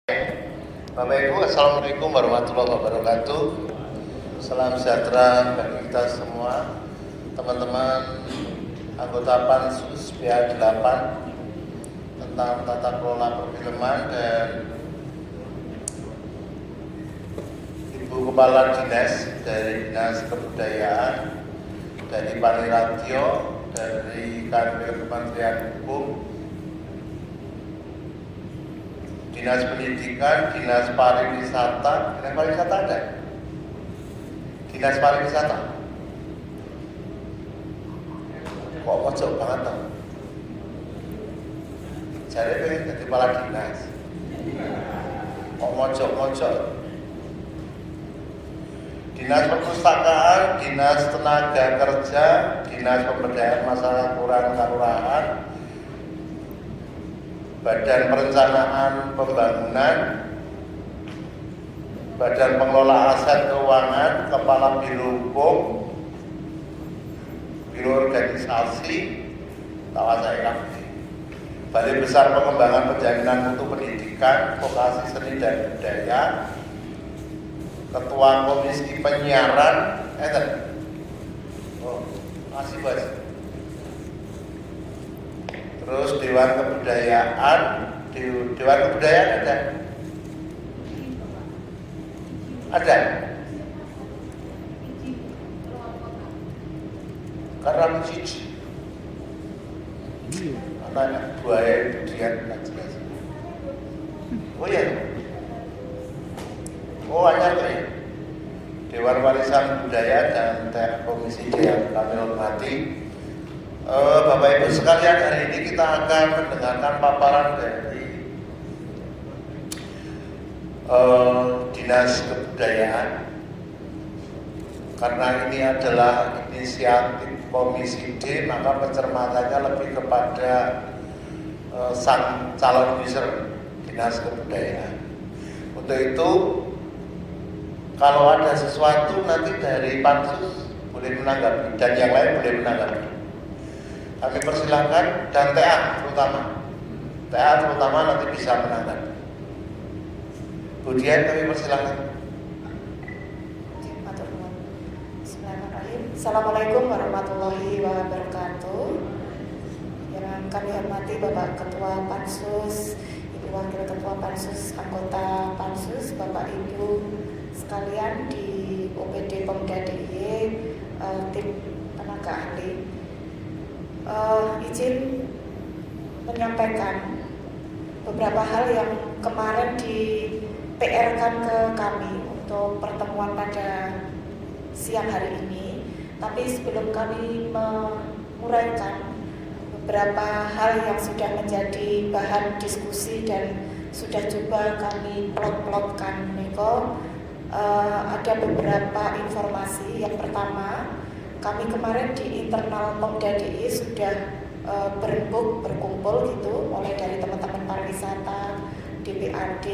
Bapak Ibu, Assalamualaikum warahmatullahi wabarakatuh. Salam sejahtera bagi kita semua, teman-teman anggota Pansus PA8 tentang tata kelola perfilman dan Ibu Kepala Dinas dari Dinas Kebudayaan, dari Paniratio, dari Kanwil Kementerian Hukum, Dinas Pendidikan, Dinas Pariwisata. Dinas Pariwisata ada? Dinas Pariwisata? Kok mojok banget dong? Jadi pengen jadi kepala dinas. Kok mojok-mojok? Dinas Perpustakaan, Dinas Tenaga Kerja, Dinas Pemberdayaan Masyarakat Kelurahan, Badan Perencanaan Pembangunan, Badan Pengelola Aset Keuangan, Kepala Biro Hukum, Biro Organisasi, Balai Besar Pengembangan Penjaminan Mutu Pendidikan, Vokasi Seni dan Budaya, Ketua Komisi Penyiaran, masih Bos. Terus Dewan Kebudayaan, Dewan Kebudayaan ada? Ada? Karena cici anak buaya kemudian jelas. Oh ya, hanya tuh ya. Dewan Warisan Budaya dan Komisi D yang kami hormati. Bapak Ibu sekalian, hari ini kita akan mendengarkan paparan dari Dinas Kebudayaan, karena ini adalah inisiatif Komisi D, maka pencermatannya lebih kepada sang calon user Dinas Kebudayaan. Untuk itu, kalau ada sesuatu nanti dari Pansus boleh menanggapi dan yang lain boleh menanggapi. Kami persilahkan, dan TA terutama nanti bisa menanggapi. Kemudian kami persilahkan. Assalamualaikum warahmatullahi wabarakatuh. Yang kami hormati Bapak Ketua Pansus, Ibu Wakil Ketua Pansus, anggota Pansus, Bapak Ibu sekalian di OPD Pemda DIY, tim tenaga ahli. Izin menyampaikan beberapa hal yang kemarin di PR-kan ke kami untuk pertemuan pada siang hari ini. Tapi sebelum kami menguraikan beberapa hal yang sudah menjadi bahan diskusi dan sudah coba kami plot-plotkan, ada beberapa informasi. Yang pertama, kami kemarin di internal Pemda DIY sudah berkumpul gitu, mulai dari teman-teman pariwisata, DPRD,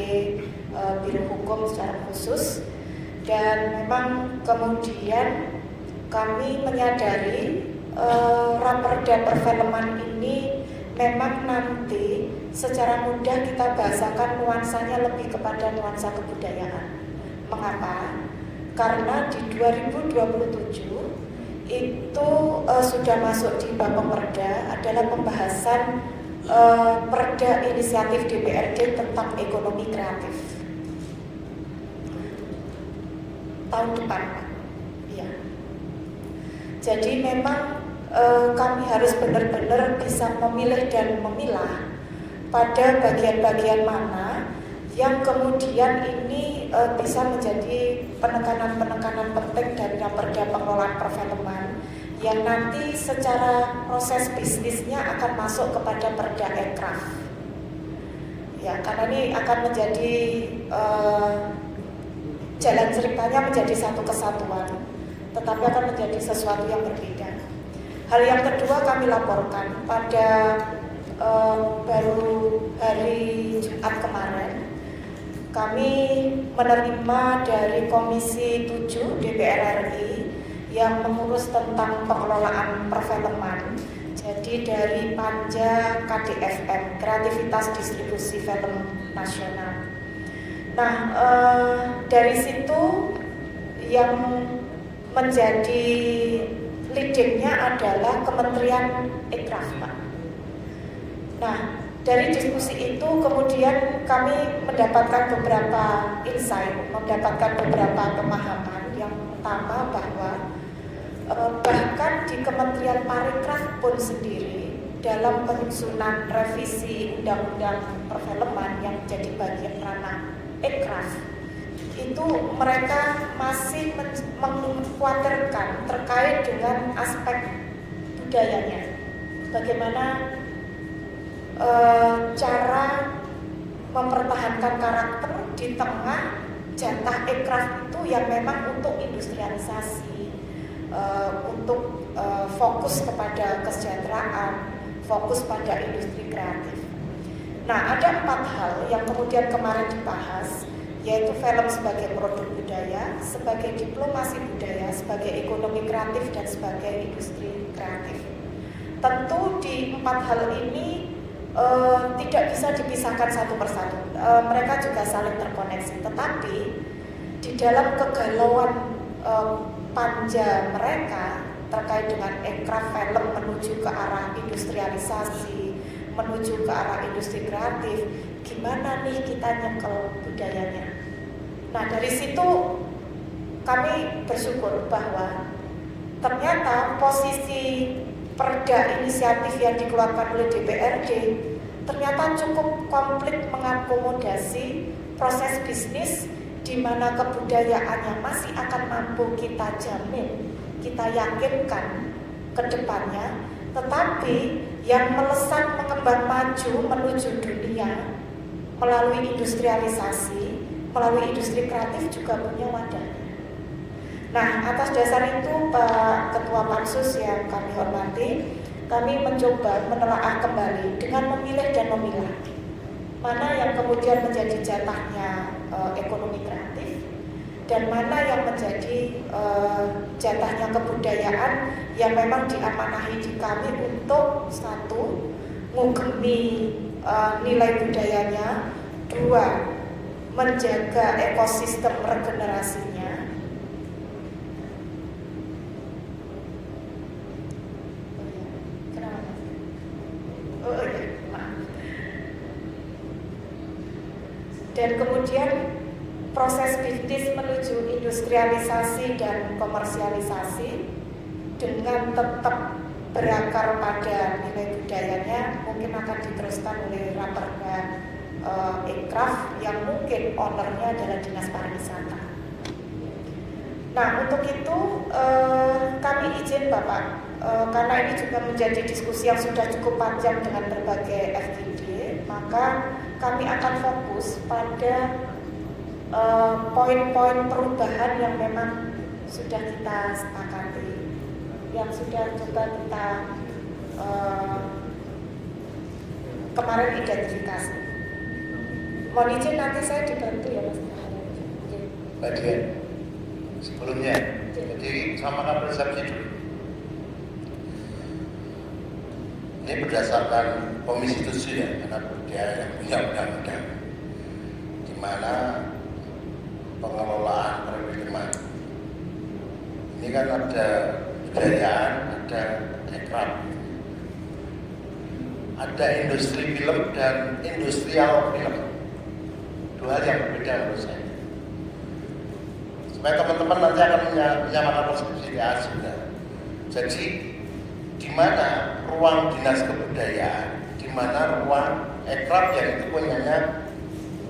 Biro Hukum secara khusus, dan memang kemudian kami menyadari raperda perfilman ini memang nanti secara mudah kita bahasakan nuansanya lebih kepada nuansa kebudayaan. Mengapa? Karena di 2027 itu sudah masuk di Bappemerda adalah pembahasan perda inisiatif DPRD tentang ekonomi kreatif tahun depan, ya. Jadi memang kami harus benar-benar bisa memilih dan memilah pada bagian-bagian mana yang kemudian ini bisa menjadi penekanan-penekanan penting dari raperda pengelolaan perfilman yang nanti secara proses bisnisnya akan masuk kepada perda ekraf. Ya, karena ini akan menjadi jalan ceritanya menjadi satu kesatuan, tetapi akan menjadi sesuatu yang berbeda. Hal yang kedua kami laporkan pada baru hari Jumat kemarin, kami menerima dari Komisi 7 DPR RI yang mengurus tentang pengelolaan perfilman. Jadi dari Panja KDFM, Kreativitas Distribusi Film Nasional. Nah, dari situ yang menjadi leadingnya adalah Kementerian Ekraf, Pak. Nah, dari diskusi itu kemudian kami mendapatkan beberapa insight, mendapatkan beberapa pemahaman. Yang pertama bahwa bahkan di Kementerian Parekraf pun sendiri dalam penyusunan revisi Undang-Undang Perfilman yang menjadi bagian ranah Ekraf, itu mereka masih mengkhawatirkan terkait dengan aspek budayanya. Bagaimana cara mempertahankan karakter di tengah jatah Ekraf itu yang memang untuk industrialisasi, untuk fokus kepada kesejahteraan, fokus pada industri kreatif. Nah, ada 4 hal yang kemudian kemarin dibahas, yaitu film sebagai produk budaya, sebagai diplomasi budaya, sebagai ekonomi kreatif, dan sebagai industri kreatif. Tentu di 4 hal ini tidak bisa dipisahkan satu persatu. Mereka juga saling terkoneksi. Tetapi di dalam kegalauan panja mereka terkait dengan Ekraf film menuju ke arah industrialisasi, menuju ke arah industri kreatif, gimana nih kita nyekel budayanya. Nah, dari situ kami bersyukur bahwa ternyata posisi perda inisiatif yang dikeluarkan oleh DPRD ternyata cukup komplit mengakomodasi proses bisnis di mana kebudayaannya masih akan mampu kita jamin, kita yakinkan ke depannya, tetapi yang melesat mengembang maju menuju dunia melalui industrialisasi, melalui industri kreatif juga punya wadahnya. Nah, atas dasar itu Pak Ketua Pansus yang kami hormati, kami mencoba menelaah kembali dengan memilih dan memilah mana yang kemudian menjadi jatahnya ekonomi kreatif dan mana yang menjadi jatahnya kebudayaan yang memang diamanahi di kami untuk 1, ngugemi nilai budayanya, 2, menjaga ekosistem regenerasinya. Dan kemudian proses bisnis menuju industrialisasi dan komersialisasi dengan tetap berakar pada nilai budayanya mungkin akan diteruskan oleh Raperda Ekraf yang mungkin ownernya adalah Dinas Pariwisata. Nah, untuk itu kami izin Bapak, karena ini juga menjadi diskusi yang sudah cukup panjang dengan berbagai FGD, maka kami akan fokus pada poin-poin perubahan yang memang sudah kita sepakati, yang sudah coba kita kemarin identifikasi. Mohon izin nanti saya dibantu ya Mas. Bagian sebelumnya, jadi sama kan persepsi dulu. Ini berdasarkan Komisi 7 ya, karena dia yang punya undang-undang, di mana pengelolaan perfilman ini kan ada budayaan, ada ekraf, ada industri film dan industrial film, 2 hal yang berbeda menurut saya. Supaya teman-teman nanti akan menyamakan persepsi juga. Jadi di mana ruang dinas kebudayaan, di mana ruang ekraf yang itu punyanya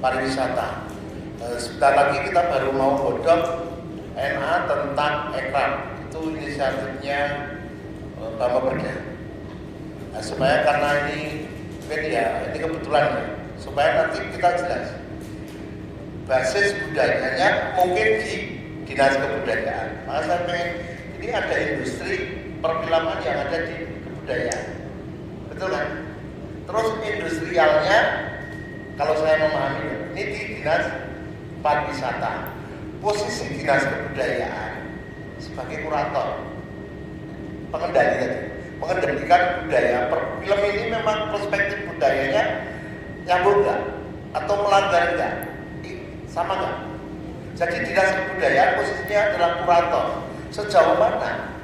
pariwisata. Sebentar lagi kita baru mau godok NA tentang ekraf, itu inisiatifnya Bapak Perda. Nah, supaya karena ini media, ini kebetulan ya, supaya nanti kita jelas basis budayanya mungkin di dinas kebudayaan. Maka saya pengen ini ada industri perfilman yang ada di kebudayaan, betul kan? Terus industrialnya, kalau saya memahami, ini di dinas pariwisata. Posisi dinas kebudayaan sebagai kurator, pengendali tadi, mengendalikan budaya. Film ini memang perspektif budayanya nyambung nggak atau melanggar nggak? Sama nggak? Jadi dinas kebudayaan posisinya adalah kurator. Sejauh mana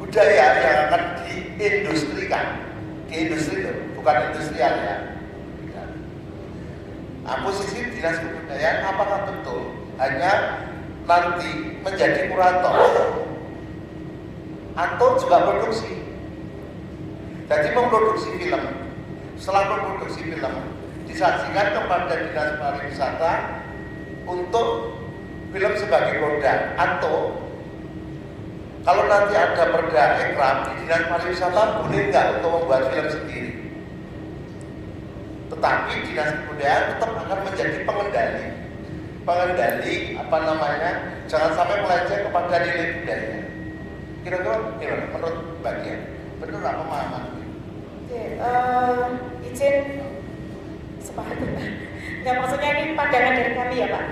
budaya yang akan diindustrikan, di industri itu, bukan industrial ya. Nah, posisi dinas kebudayaan apakah betul hanya nanti menjadi kurator atau juga produksi? Jadi memproduksi film. Setelah memproduksi film disajikan kepada dinas pariwisata untuk film sebagai produk, atau kalau nanti ada perda ekram di dinas pariwisata boleh nggak untuk membuat film sendiri, tetapi dinas kebudayaan tetap akan menjadi pengendali apa namanya, jangan sampai melenceng kepada nilai budaya. Kira-kira gimana menurut Mbak Dian? Benar apa pemahaman? Oke, izin sepakat. Nggak, maksudnya ini pandangan dari kami ya Pak.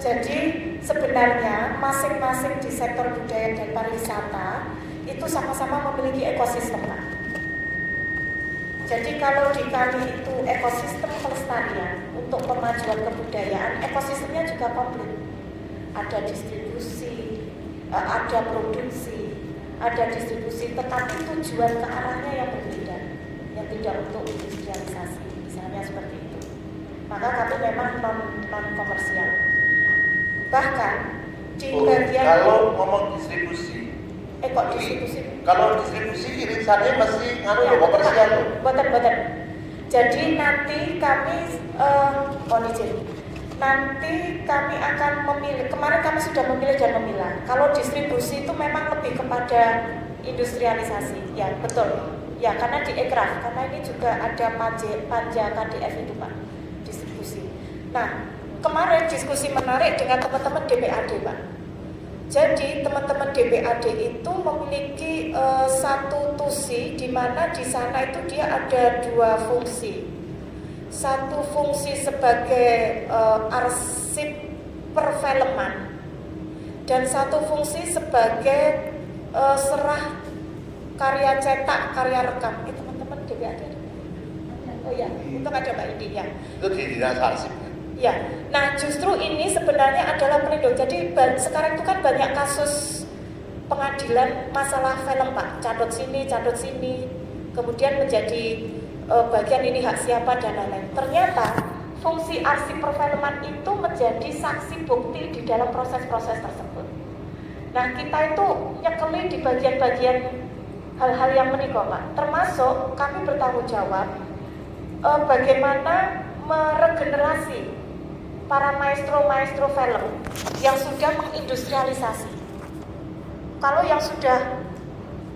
Jadi sebenarnya masing-masing di sektor budaya dan pariwisata itu sama-sama memiliki ekosistem Pak. Jadi kalau di kami itu ekosistem pelestarian untuk pemajuan kebudayaan, ekosistemnya juga komplit. Ada distribusi, ada produksi, ada distribusi, tetapi tujuan ke arahnya yang berbeda, yang tidak untuk industrialisasi, misalnya seperti itu. Maka kami memang non komersial. Bahkan di bagian kalau ngomong distribusi, kok distribusi? Kalau distribusi irisannya masih komersial loh. Betul. Jadi nanti kami nanti kami akan memilih. Kemarin kami sudah memilih dan memilah. Kalau distribusi itu memang lebih kepada industrialisasi. Ya betul. Ya karena di ekraf, karena ini juga ada panja KDF itu Pak, distribusi. Nah kemarin diskusi menarik dengan teman-teman DPAD Pak. Jadi teman-teman DPAD itu memiliki satu tusi di mana di sana itu dia ada dua fungsi. Satu fungsi sebagai arsip perfilman dan satu fungsi sebagai serah karya cetak, karya rekam. Teman-teman DPAD ada? Oh ya, untung ada Mbak Indi ya. Itu di dinas arsip. Ya, nah justru ini sebenarnya adalah pelindung. Jadi sekarang itu kan banyak kasus pengadilan masalah film Pak, cadot sini, kemudian menjadi bagian ini hak siapa dan lain-lain. Ternyata fungsi arsip perfilman itu menjadi saksi bukti di dalam proses-proses tersebut. Nah kita itu nyekeli di bagian-bagian hal-hal yang menikah Pak. Termasuk kami bertanggung jawab bagaimana meregenerasi para maestro film yang sudah mengindustrialisasi. Kalau yang sudah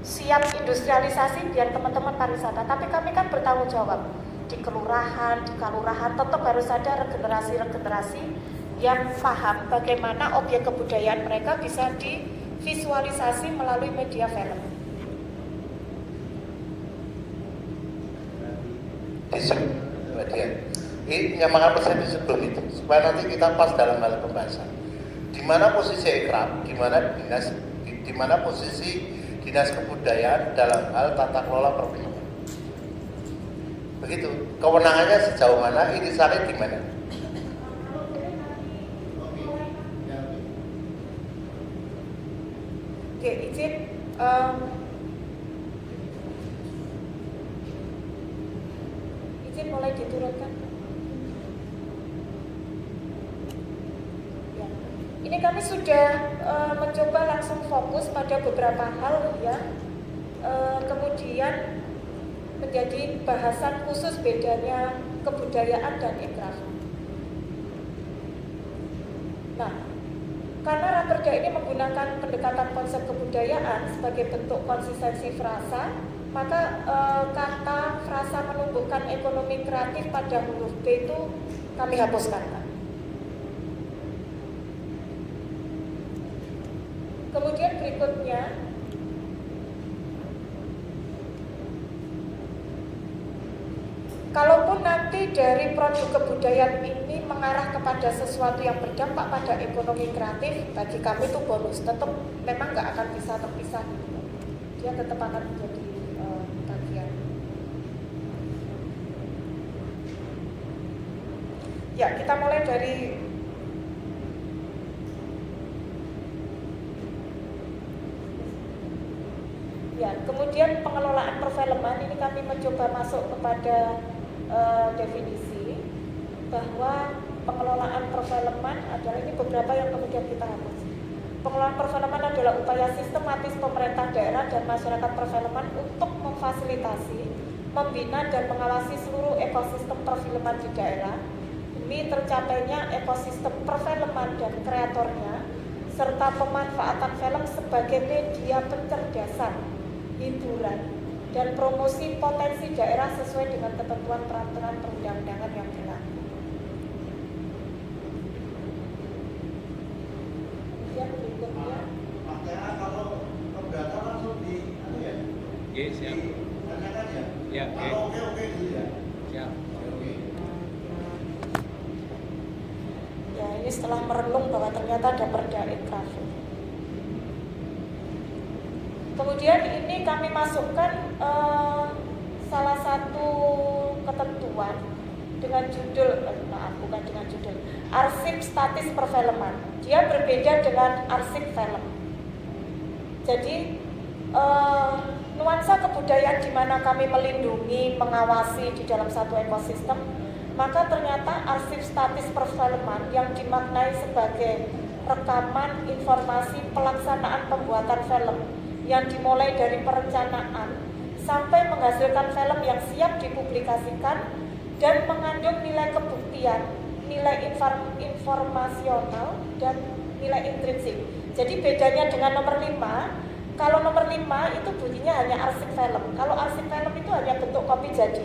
siap industrialisasi biar teman-teman pariwisata, tapi kami kan bertanggung jawab di kelurahan tetap harus ada regenerasi yang paham bagaimana objek kebudayaan mereka bisa divisualisasi melalui media film. Ini menyamakan persepsi sebelum itu supaya nanti kita pas dalam hal pembahasan. Di mana posisi ekraf, di mana posisi dinas kebudayaan dalam hal tata kelola perfilman. Begitu. Kewenangannya sejauh mana, irisannya di mana? Oke, izin mulai diturunkan. Ya. Ini kami sudah mencoba langsung fokus pada beberapa hal ya. Kemudian menjadi bahasan khusus bedanya kebudayaan dan ekraf. Nah, karena raperda ini menggunakan pendekatan konsep kebudayaan sebagai bentuk konsistensi frasa, maka kata frasa menumbuhkan ekonomi kreatif pada huruf B itu kami hapuskan. Kemudian berikutnya, kalaupun nanti dari produk kebudayaan ini mengarah kepada sesuatu yang berdampak pada ekonomi kreatif, bagi kami itu bonus. Tetap memang nggak akan bisa terpisah. Dia tetap akan menjadi bagian. Ya, kita mulai dari ya, kemudian pengelolaan perfilman ini kami mencoba masuk kepada definisi bahwa pengelolaan perfilman adalah ini beberapa yang kemudian kita hapus. Pengelolaan perfilman adalah upaya sistematis pemerintah daerah dan masyarakat perfilman untuk memfasilitasi, membina dan mengawasi seluruh ekosistem perfilman di daerah demi tercapainya ekosistem perfilman dan kreatornya serta pemanfaatan film sebagai media pencerdasan, hiburan, dan promosi potensi daerah sesuai dengan ketentuan peraturan perundang-undangan yang berlaku. Kemudian berikutnya, Makanya kalau perdata langsung di ya? Siap. Tanyakan ya? Ya, Kalau oke dulu ya. Siap. Oke. ya ini setelah merenung bahwa ternyata ada perda inkrafil. Kemudian ini kami masukkan salah satu ketentuan dengan judul, bukan dengan judul, arsip statis perfilman. Dia berbeda dengan arsip film. Jadi nuansa kebudayaan di mana kami melindungi, mengawasi di dalam satu ekosistem, maka ternyata arsip statis perfilman yang dimaknai sebagai rekaman informasi pelaksanaan pembuatan film yang dimulai dari perencanaan sampai menghasilkan film yang siap dipublikasikan dan mengandung nilai kebuktian, nilai informasional, dan nilai intrinsik. Jadi bedanya dengan nomor 5, kalau nomor 5 itu bunyinya hanya arsip film. Kalau arsip film itu hanya bentuk kopi jadi.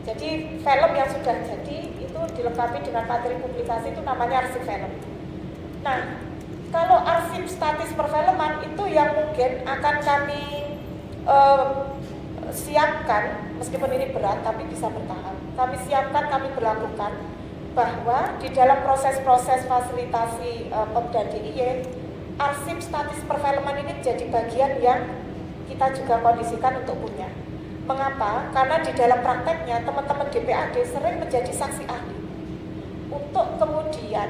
Jadi film yang sudah jadi itu dilengkapi dengan materi publikasi itu namanya arsip film. Nah, kalau arsip statis perfilman itu yang mungkin akan kami siapkan, meskipun ini berat tapi bisa bertahap. Kami siapkan, kami berlakukan bahwa di dalam proses-proses fasilitasi Pemda DIY, arsip statis perfilman ini jadi bagian yang kita juga kondisikan untuk punya. Mengapa? Karena di dalam prakteknya teman-teman DPAD sering menjadi saksi ahli untuk kemudian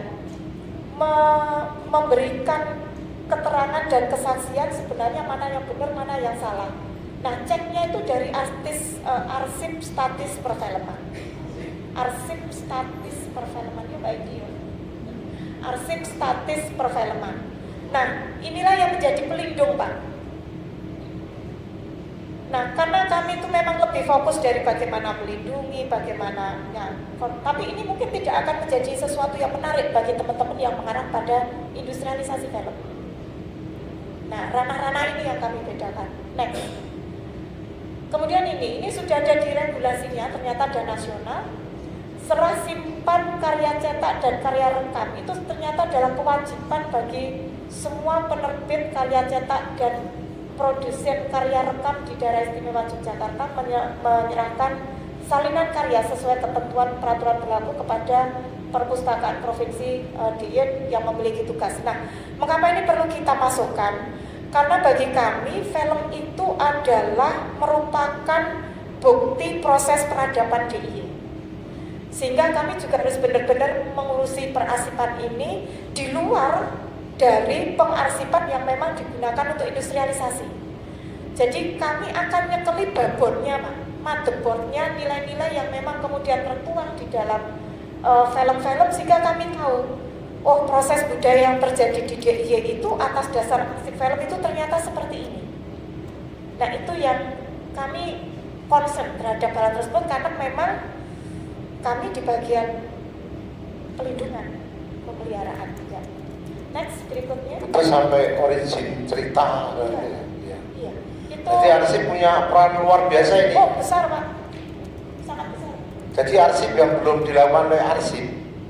memberikan keterangan dan kesaksian sebenarnya mana yang benar, mana yang salah. Nah, ceknya itu dari arsip statis perfilman. Arsip statis perfilman itu baik dia. Arsip statis perfilman. Nah, inilah yang menjadi pelindung, Pak. Nah, karena kami itu memang lebih fokus dari bagaimana melindungi, bagaimana ya, tapi ini mungkin tidak akan menjadi sesuatu yang menarik bagi teman-teman yang mengarah pada industrialisasi film. Nah, ranah-ranah ini yang kami bedakan. Next. Kemudian ini sudah ada di regulasinya, ternyata ada nasional. Serah simpan karya cetak dan karya rekam itu ternyata adalah kewajiban bagi semua penerbit karya cetak dan produsen karya rekam di daerah istimewa Yogyakarta menyerahkan salinan karya sesuai ketentuan peraturan berlaku kepada perpustakaan provinsi DIY yang memiliki tugas. Nah, mengapa ini perlu kita masukkan? Karena bagi kami film itu adalah merupakan bukti proses peradaban DIY. Sehingga kami juga harus benar-benar mengurusi perarsipan ini di luar dari pengarsipan yang memang digunakan untuk industrialisasi. Jadi kami akan nyekeli babonnya, motherboardnya, nilai-nilai yang memang kemudian tertuang di dalam film-film sehingga kami tahu, oh proses budaya yang terjadi di DIY itu atas dasar arsip film itu ternyata seperti ini. Nah itu yang kami concern terhadap hal tersebut karena memang kami di bagian pelindungan, pemeliharaan juga. Next, berikutnya. Itu sampai origin cerita. Iya. Itu. Jadi arsip punya peran luar biasa ini. Oh besar, Pak, sangat besar. Jadi arsip yang belum dilakukan oleh arsip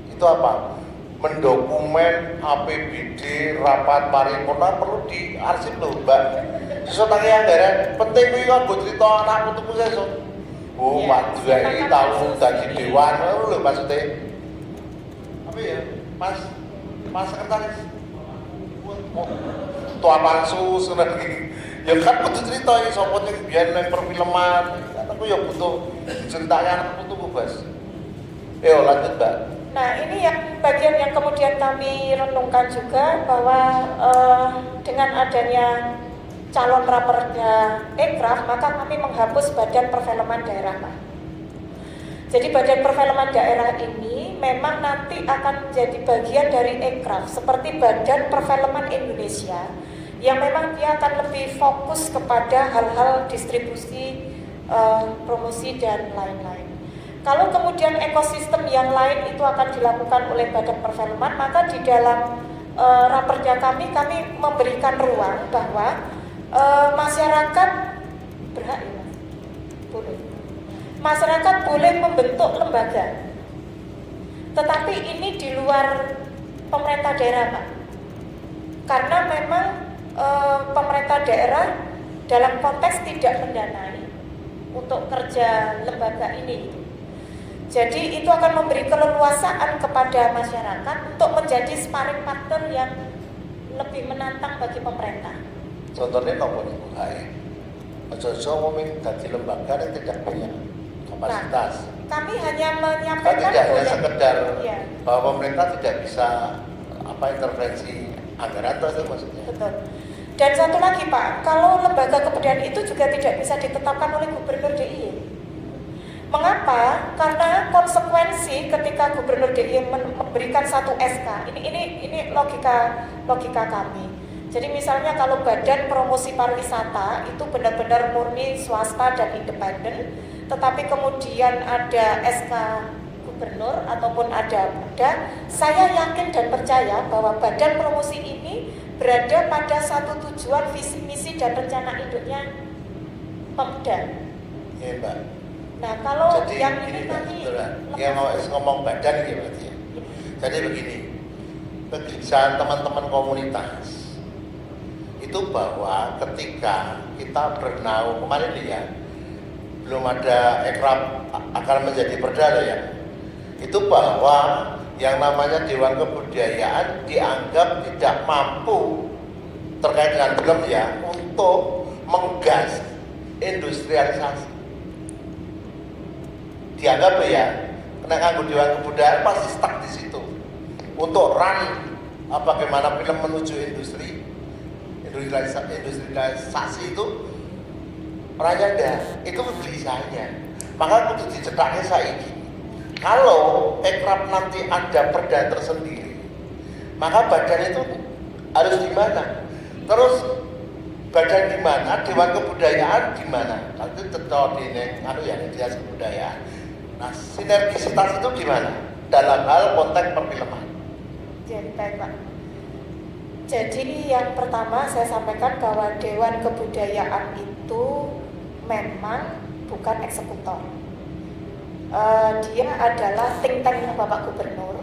itu apa? Mendokumen APBD rapat paripurna perlu diarsip loh, Mbak. Sesuatu yang anggaran penting itu kan buat cerita anak putuku sesuk. Oh, Ya, Pak juga ini tahu dari kasus. dewan, loh maksudnya. Apa ya, Mas sekretaris. Oh, tua pansus lagi. Ya kan butuh cerita ini sopotnya biar nang perfilman. Aku ya butuh diceritakan aku tuh Bas. Lanjut, Mbak. Nah, ini yang bagian yang kemudian kami renungkan juga bahwa dengan adanya calon raperda Ekraf, maka kami menghapus Badan Perfilman Daerah, Pak. Jadi Badan Perfilman Daerah ini memang nanti akan menjadi bagian dari Ekraf, seperti Badan Perfilman Indonesia, yang memang dia akan lebih fokus kepada hal-hal distribusi, promosi dan lain-lain. Kalau kemudian ekosistem yang lain itu akan dilakukan oleh Badan Perfilman, maka di dalam raperda kami memberikan ruang bahwa masyarakat berhak, ya, boleh. Masyarakat boleh membentuk lembaga, tetapi ini di luar pemerintah daerah, Pak. Karena memang pemerintah daerah dalam konteks tidak mendanai untuk kerja lembaga ini. Jadi itu akan memberi keleluasaan kepada masyarakat untuk menjadi sparring partner yang lebih menantang bagi pemerintah. Contohnya nopo niku ae. Ojo-ojo ngomong dadi lembaga yang tidak punya kapasitas. Nah, kami hanya Kan menyampaikan tidak hanya sekedar ya, bahwa pemerintah tidak bisa intervensi anggaran itu maksudnya. betul. Dan satu lagi, Pak, kalau lembaga kebudayaan itu juga tidak bisa ditetapkan oleh Gubernur DIY. Mengapa? Karena konsekuensi ketika Gubernur DIY memberikan satu SK, ini logika kami. Jadi misalnya kalau Badan Promosi Pariwisata itu benar-benar murni swasta dan independen, tetapi kemudian ada SK Gubernur ataupun ada Buda, saya yakin dan percaya bahwa Badan Promosi ini berada pada satu tujuan, visi misi dan rencana induknya Pemda. Iya, Mbak. Nah, kalau jadi yang begini, ini Mbak, kami ya ngomong badan gitu berarti ya. Jadi begini, kegelisahan teman-teman komunitas itu bahwa ketika kita bernaung kemarin nih ya, belum ada Ekraf akan menjadi perdana ya, itu bahwa yang namanya Dewan Kebudayaan dianggap tidak mampu terkait dengan film ya untuk menggas industrialisasi. Dianggap ya, kena nganggo Dewan Kebudayaan pasti stuck di situ. Untuk run bagaimana film menuju industrialisasi itu orangnya ada, itu kegelisahannya. Maka kudu dicetaknya saiki. Kalau Ekraf nanti ada perda tersendiri, maka badan itu harus di mana? Terus badan di mana? Dewan Kebudayaan di mana? Nanti tetap di Dinas Kebudayaan. Nah, sinergisitas itu di mana? Dalam hal konteks perfilman. Jadi baik, Pak. Jadi yang pertama saya sampaikan bahwa Dewan Kebudayaan itu memang bukan eksekutor. Dia adalah think tank Bapak Gubernur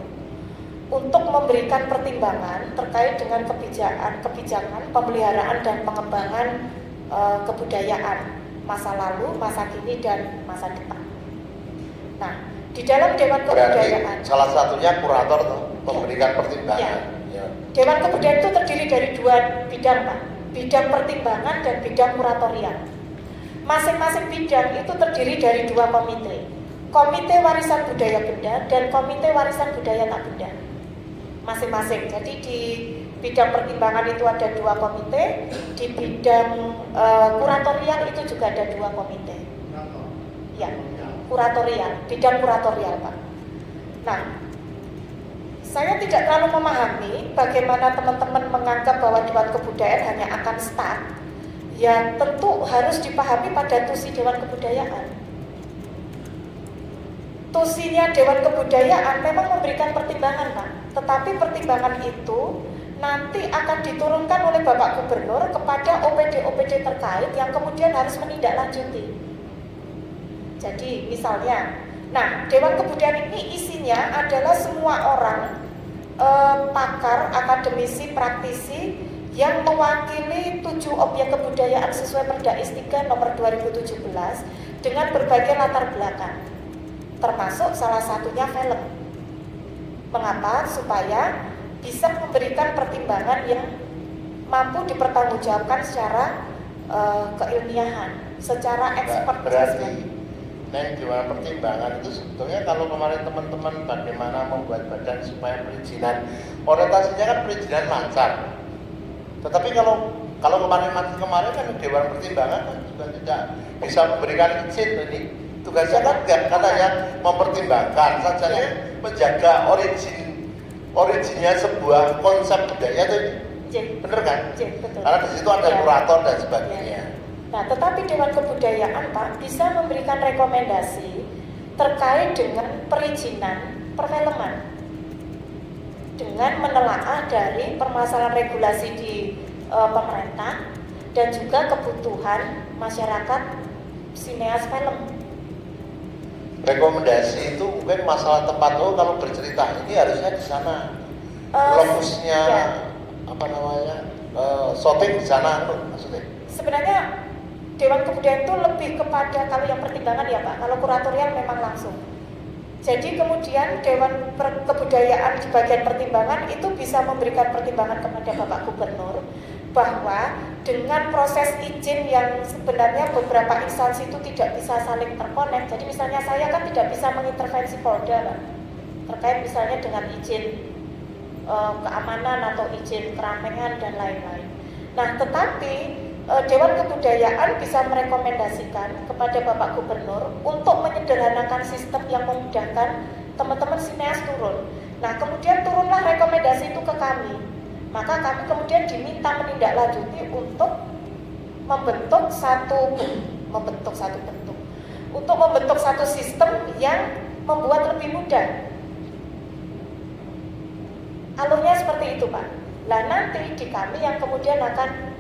untuk memberikan pertimbangan terkait dengan kebijakan pemeliharaan dan pengembangan kebudayaan masa lalu, masa kini dan masa depan. Nah, di dalam Dewan Kebudayaan salah satunya kurator tuh memberikan pertimbangan. Ya. Dewan Kebudayaan itu terdiri dari dua bidang, Pak. Bidang pertimbangan dan bidang kuratorial. Masing-masing bidang itu terdiri dari dua komite. Komite Warisan Budaya Benda dan Komite Warisan Budaya Tak Benda. Masing-masing. Jadi di bidang pertimbangan itu ada dua komite, di bidang kuratorial itu juga ada dua komite. Ya, kuratorial, bidang kuratorial, Pak. Nah, saya tidak terlalu memahami bagaimana teman-teman menganggap bahwa Dewan Kebudayaan hanya akan start. Ya, tentu harus dipahami pada tusi Dewan Kebudayaan. Tusinya Dewan Kebudayaan memang memberikan pertimbangan, Pak. Tetapi pertimbangan itu nanti akan diturunkan oleh Bapak Gubernur kepada OPD-OPD terkait yang kemudian harus menindaklanjuti. Jadi misalnya, nah Dewan Kebudayaan ini isinya adalah semua orang pakar, akademisi, praktisi yang mewakili 7 objek kebudayaan sesuai Perda S 3 nomor 2017 dengan berbagai latar belakang. Termasuk salah satunya film. Mengapa? Supaya bisa memberikan pertimbangan yang mampu dipertanggungjawabkan secara keilmiahan, secara expertise. Nah, Dewan Pertimbangan itu sebetulnya kalau kemarin teman-teman bagaimana membuat badan supaya perizinan, orientasinya kan perizinan lancar. Tetapi kalau kemarin kan Dewan Pertimbangan kan juga tidak bisa memberikan izin ini. Tugasnya kan enggak, karena yang mempertimbangkan saja menjaga originnya sebuah konsep budaya itu bener kan? Betul. Karena di situ ada kurator dan sebagainya. Nah, tetapi Dewan Kebudayaan Pak bisa memberikan rekomendasi terkait dengan perizinan perfilman dengan menelaah dari permasalahan regulasi di pemerintah dan juga kebutuhan masyarakat sineas film. Rekomendasi itu mungkin masalah tempat kalau bercerita ini harusnya di sana lokusnya shooting di sana maksudnya. Sebenarnya Dewan Kebudayaan itu lebih kepada kalau yang pertimbangan ya Pak, kalau kuratorial memang langsung. Jadi kemudian Dewan Kebudayaan di bagian pertimbangan itu bisa memberikan pertimbangan kepada Bapak Gubernur bahwa dengan proses izin yang sebenarnya beberapa instansi itu tidak bisa saling terkonek. Jadi misalnya saya kan tidak bisa mengintervensi Polda Pak, terkait misalnya dengan izin keamanan atau izin keramaian dan lain-lain. Nah, tetapi Dewan Kebudayaan bisa merekomendasikan kepada Bapak Gubernur untuk menyederhanakan sistem yang memudahkan teman-teman sineas turun. Nah, kemudian turunlah rekomendasi itu ke kami. Maka kami kemudian diminta menindaklanjuti untuk membentuk satu sistem yang membuat lebih mudah. Alurnya seperti itu Pak. Nah, nanti di kami yang kemudian akan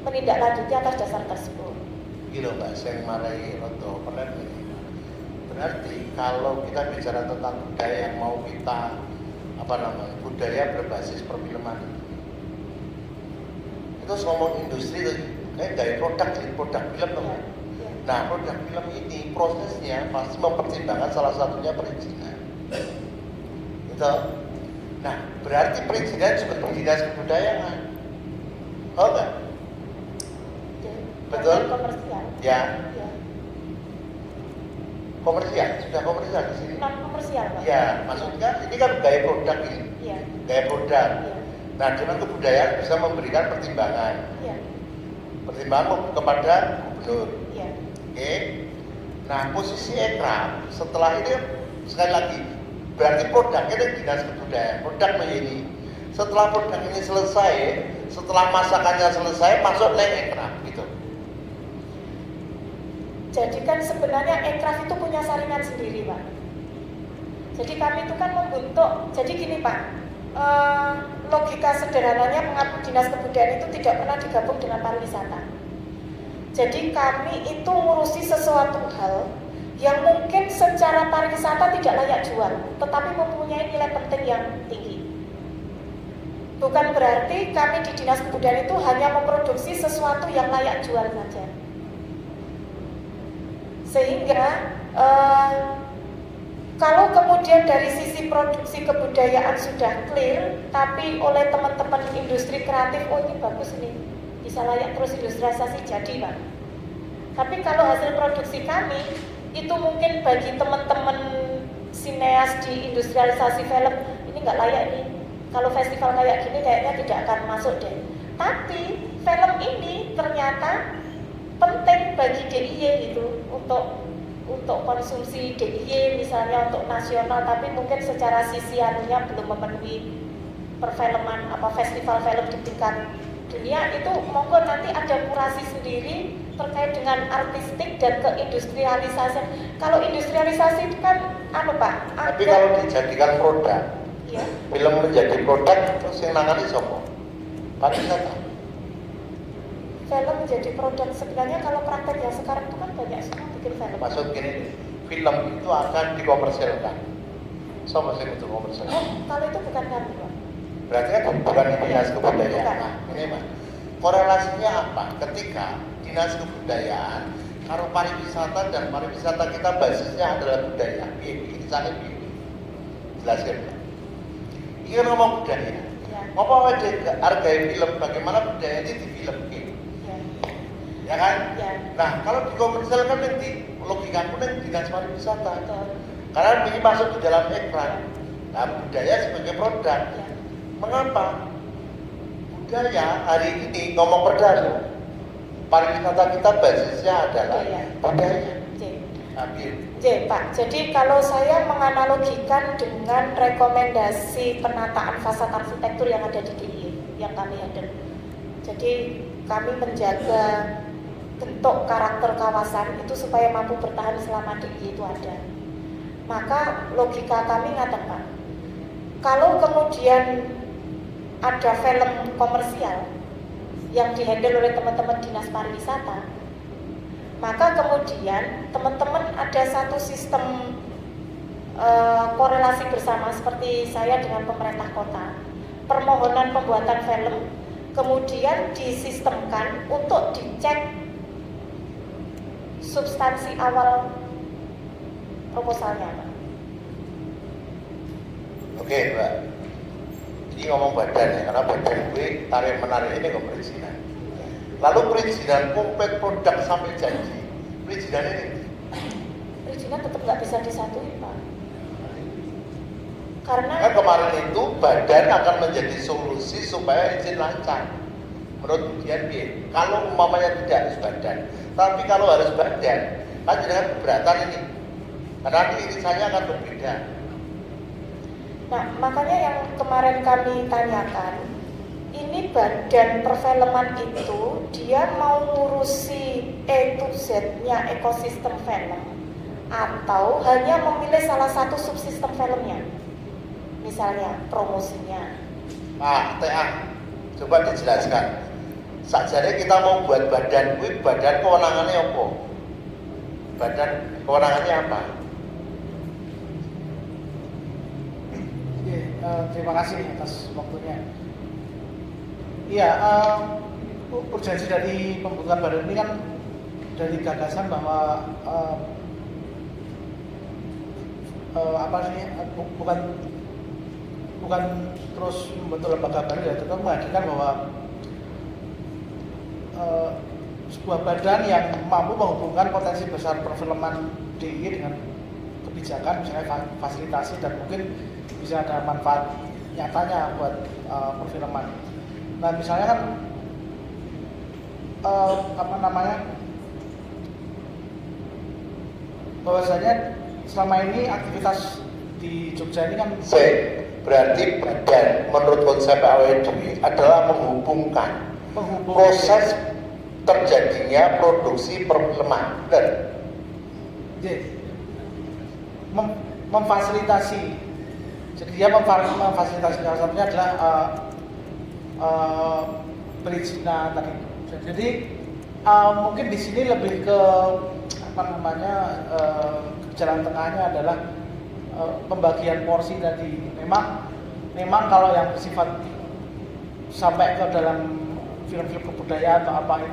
menindaklanjuti atas dasar tersebut. Gila Mbak, saya marahi roto pernah ini. Berarti kalau kita bicara tentang budaya yang mau kita budaya berbasis perfilman, itu ngomong industri itu kayak dari produk film ya. Nah, produk film ini prosesnya pasti mempertimbangkan salah satunya perizinan. Itu. Nah, berarti perizinan juga di dinas kebudayaan. Oh enggak? Betul? Komersial. Ya. Komersial, sudah komersial di sini. Non komersial Pak. Ya, maksudnya ini kan gaya produk ini. Iya. Gaya produk. Iya. Nah, Dewan Kebudayaan bisa memberikan pertimbangan. Iya. Pertimbangan kepada gubernur. Iya. Oke. Nah, posisi ekraf setelah ini sekali lagi berarti produknya itu dinas kebudayaan. Produk ini. Setelah produk ini selesai, setelah masakannya selesai, masuk ke ekraf gitu. Jadi kan sebenarnya ekraf itu punya saringan sendiri Pak. Jadi kami itu kan membentuk, jadi gini Pak, logika sederhananya mengapa dinas kebudayaan itu tidak pernah digabung dengan pariwisata. Jadi kami itu ngurusi sesuatu hal yang mungkin secara pariwisata tidak layak jual, tetapi mempunyai nilai penting yang tinggi. Bukan berarti kami di dinas kebudayaan itu hanya memproduksi sesuatu yang layak jual saja. Sehingga kalau kemudian dari sisi produksi kebudayaan sudah clear, tapi oleh teman-teman industri kreatif, oh ini bagus nih, bisa layak terus industrialisasi jadi Pak. Tapi kalau hasil produksi kami, itu mungkin bagi teman-teman sineas di industrialisasi film, ini nggak layak nih. Kalau festival kayak gini kayaknya tidak akan masuk deh. Tapi film ini ternyata penting bagi DIY gitu untuk konsumsi DIY misalnya untuk nasional, tapi mungkin secara sisi anunya belum memenuhi perfilman festival film di tingkat dunia. Itu monggo nanti ada kurasi sendiri terkait dengan artistik dan keindustrialisasi. Kalau industrialisasi itu kan Pak. Tapi kalau dijadikan produk, ya. Film menjadi produk terus yang nangani sopo? Pariwisata. Film menjadi produk sebenarnya kalau prakteknya sekarang itu kan banyak semua bikin film. Maksud gini, film itu akan dikomersilkan. Sopo sih itu komersil? Kalau itu bukan kami Pak. Berarti kan bukan dinas kebudayaan. Bukan. Nah, ini Mas. Korelasinya apa? Ketika dinas kebudayaan karo pariwisata dan pariwisata kita basisnya adalah budaya. Ini sana ini. Jelaskan. Ini ngomong budaya. Ya. Apa aja harga film? Bagaimana budaya ini di film ini? Ya kan? Ya. Nah, kalau dikomersilkan nanti logikaku nih dinas pariwisata. Karena ini masuk di dalam iklan. Nah, budaya sebagai produk. Ya. Mengapa? Budaya hari ini ngomong perdana. Pariwisata kita basisnya adalah budaya. Pak. Jadi kalau saya menganalogikan dengan rekomendasi penataan fasad arsitektur yang ada di DIY yang kami hadir. Jadi kami menjaga bentuk karakter kawasan itu supaya mampu bertahan selama DIY itu ada. Maka logika kami ngaten Pak. Kalau kemudian ada film komersial yang dihandle oleh teman-teman dinas pariwisata, maka kemudian teman-teman ada satu sistem korelasi bersama seperti saya dengan pemerintah kota. Permohonan pembuatan film kemudian disistemkan untuk dicek substansi awal proposalnya, Pak. Oke, Mbak. Ini ngomong badan ya, karena badan gue tarik menarik ini kok perizinan. Lalu perizinan komplit produk sampai janji. Perizinan ini? Perizinan tetap nggak bisa disatuin, Pak. Karena kemarin itu badan akan menjadi solusi supaya izin lancar. Menurut DNB, kalau umpamanya tidak harus badan, tapi kalau harus badan, kan jangan keberatan ini. Karena nanti irisannya akan berbeda. Nah, makanya yang kemarin kami tanyakan, ini badan perfilman itu dia mau ngurusi E to Z-nya ekosistem film atau hanya memilih salah satu subsistem filmnya, misalnya promosinya. Nah, TA, coba dijelaskan. Sajane kita mau buat badan, badan kewenangannya apa? Badan kewenangannya apa? Terima kasih atas waktunya. Iya, urgensi dari pembentukan badan ini kan dari gagasan bahwa bukan terus membentuk lembaga baru ya, tetapi menghadirkan bahwa sebuah badan yang mampu menghubungkan potensi besar perfilman DIY dengan kebijakan, misalnya fasilitasi dan mungkin bisa ada manfaat nyatanya buat perfilman. Nah, misalnya kan bahwasanya selama ini aktivitas di Jogja ini kan berarti badan menurut konsep AWDW adalah menghubungkan proses terjadinya produksi perfilman. Memfasilitasi. Jadi dia memfasilitasi, salah satunya adalah perizinan tadi. Jadi mungkin di sini lebih ke jalan tengahnya adalah pembagian porsi tadi. Memang kalau yang bersifat sampai ke dalam film-film kebudayaan atau apa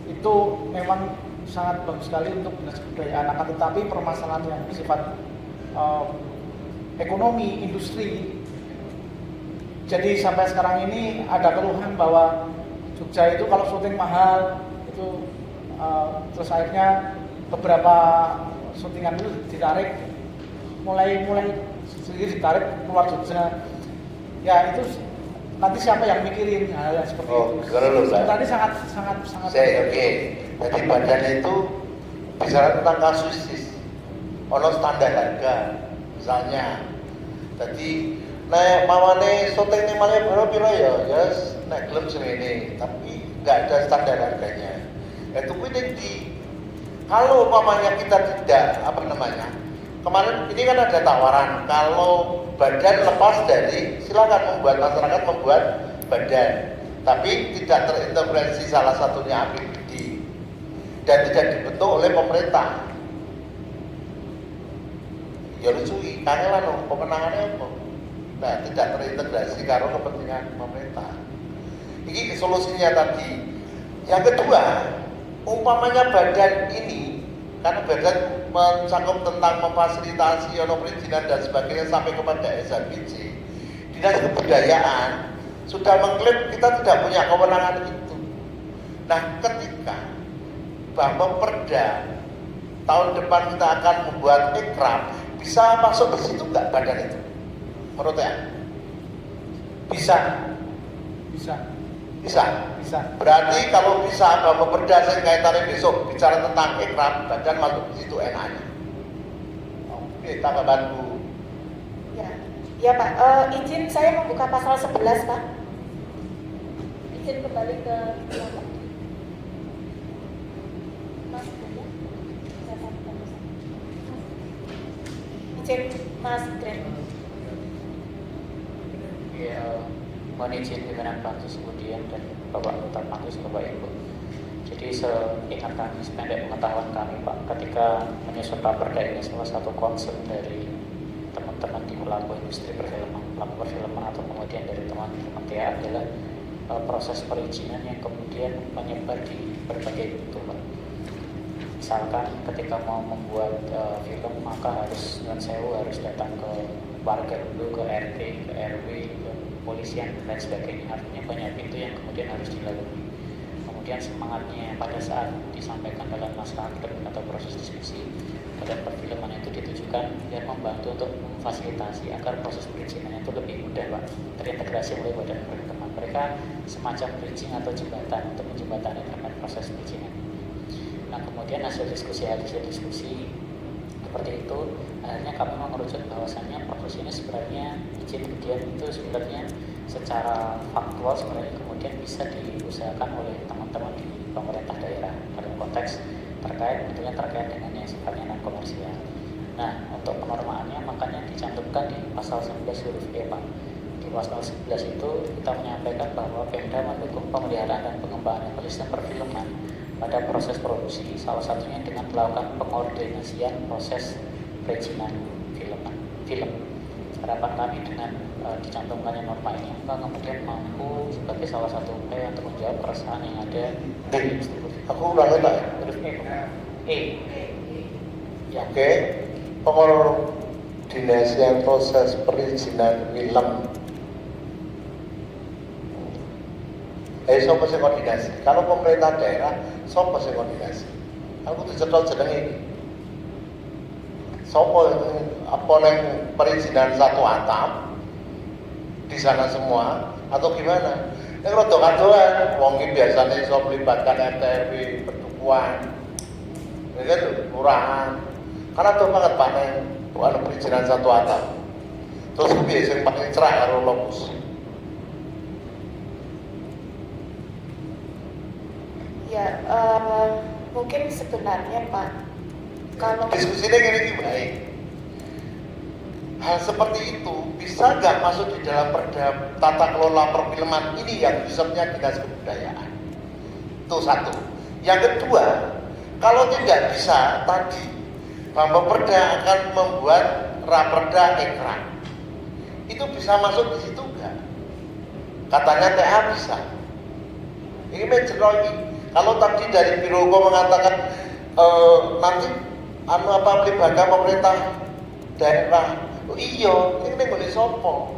itu memang sangat bagus sekali untuk dinas kebudayaan. Akan tetapi permasalahan yang bersifat ekonomi, industri. Jadi sampai sekarang ini ada keluhan bahwa Jogja itu kalau syuting mahal itu terus akhirnya beberapa syutingan itu ditarik mulai sedikit ditarik keluar Jogja. Ya itu nanti siapa yang mikirin hal yang seperti itu? Tadi sangat. Oke. Jadi badan itu bicara tentang kasuistis, ono standar harga. Misalnya, jadi nek mawane syuting ning Malioboro piro ya nek gelem semene, tapi nggak ada standar harganya. Itu kuwi kalau umpamanya kita tidak kemarin ini kan ada tawaran kalau badan lepas dari silakan masyarakat membuat badan, tapi tidak terintegrasi salah satunya APBD dan tidak dibentuk oleh pemerintah. Ya lucu, kangelan pemenangannya apa? Nah, tidak terintegrasi karena kepentingan pemerintah. Ini solusinya tadi. Yang kedua, umpamanya badan ini, karena badan mencakup tentang memfasilitasi perizinan dan sebagainya sampai kepada SHBC, Dinas Kebudayaan sudah mengklaim kita tidak punya kewenangan itu. Nah, ketika Bambang Perda tahun depan kita akan membuat ikram, bisa masuk ke situ nggak badan itu? Menurut saya? Bisa. Bisa. Bisa. Bisa. Berarti kalau bisa agama berdasar kaitannya besok bicara tentang ikram, badan masuk ke situ enaknya. Oke, kita bantu. Ya, ya Pak. Izin saya membuka pasal 11 Pak. Izin kembali ke Bapak. Mas, izin Mas Gren. Ya, mohon izin pimpinan Pansus kemudian dan Bapak anggota Pansus, Bapak Ibu. Jadi seingat kami, sependek pengetahuan kami Pak, ketika menyusun raperda ini salah satu concern dari teman-teman di pelaku industri perfilman, pelaku perfilman atau kemudian dari teman-teman TA adalah proses perizinan yang kemudian menyebar di berbagai bentuk Pak. Misalkan ketika mau membuat film maka harus dengan sewu harus datang ke warga dulu, ke RT, ke RW, ke polisian dan lain sebagainya. Artinya banyak pintu yang kemudian harus dilalui. Kemudian semangatnya pada saat disampaikan dalam naskah akademik atau proses diskusi badan perfilman itu ditujukan biar membantu untuk memfasilitasi agar proses perizinannya itu lebih mudah Pak, terintegrasi oleh badan perfilman. Mereka semacam bridging atau jembatan untuk menjembatani terkait proses perizinan. Nah kemudian hasil diskusi seperti itu, akhirnya kami mengerucut bahwasannya proses ini sebenarnya izin kemudian itu sebenarnya secara faktual sebenarnya kemudian bisa diusahakan oleh teman-teman di pemerintah daerah dalam konteks terkait dengan yang sifatnya non komersial. Nah untuk penormaannya makanya dicantumkan di pasal 11 huruf E Pak. Di pasal 11 itu kita menyampaikan bahwa Pemda mendukung pemeliharaan dan pengembangan ekosistem perfilman pada proses produksi, salah satunya dengan melakukan pengordinasian proses perizinan film. Harapan kami dengan dicantumkannya norma ini, maka kemudian mampu sebagai salah satu upaya untuk menjawab keresahan yang ada di industri film. Aku ulangi tak? Huruf E. Ya. Oke, pengordinasian proses perizinan film. Siapa sing koordinasi? Kalau pemerintah daerah, siapa sing koordinasi? Aku tuh cetok jeneng ini. Siapa apa yang perizinan satu atap di sana semua atau gimana? Yang rodo kadoan, wong iki biasanya iso melibatkan RT RW, pertukuan, ya kan, kelurahan. Karena tuh banget panen, tuh ada perizinan satu atap. Terus biasa yang paling cerah karo lokus. Ya, mungkin sebenarnya Pak, kalau Diskusinya gini baik. Hal seperti itu bisa nggak masuk di dalam perda tata kelola perfilman ini yang khususnya dinas kebudayaan? Itu satu. Yang kedua, kalau tidak bisa tadi, bahwa perda akan membuat raperda ikram. Itu bisa masuk di situ nggak? Katanya TA bisa. Ini menceroi. Kalau tadi dari Biro Hukum mengatakan nanti lembaga pemerintah daerah, oh iya, ini boleh sopo.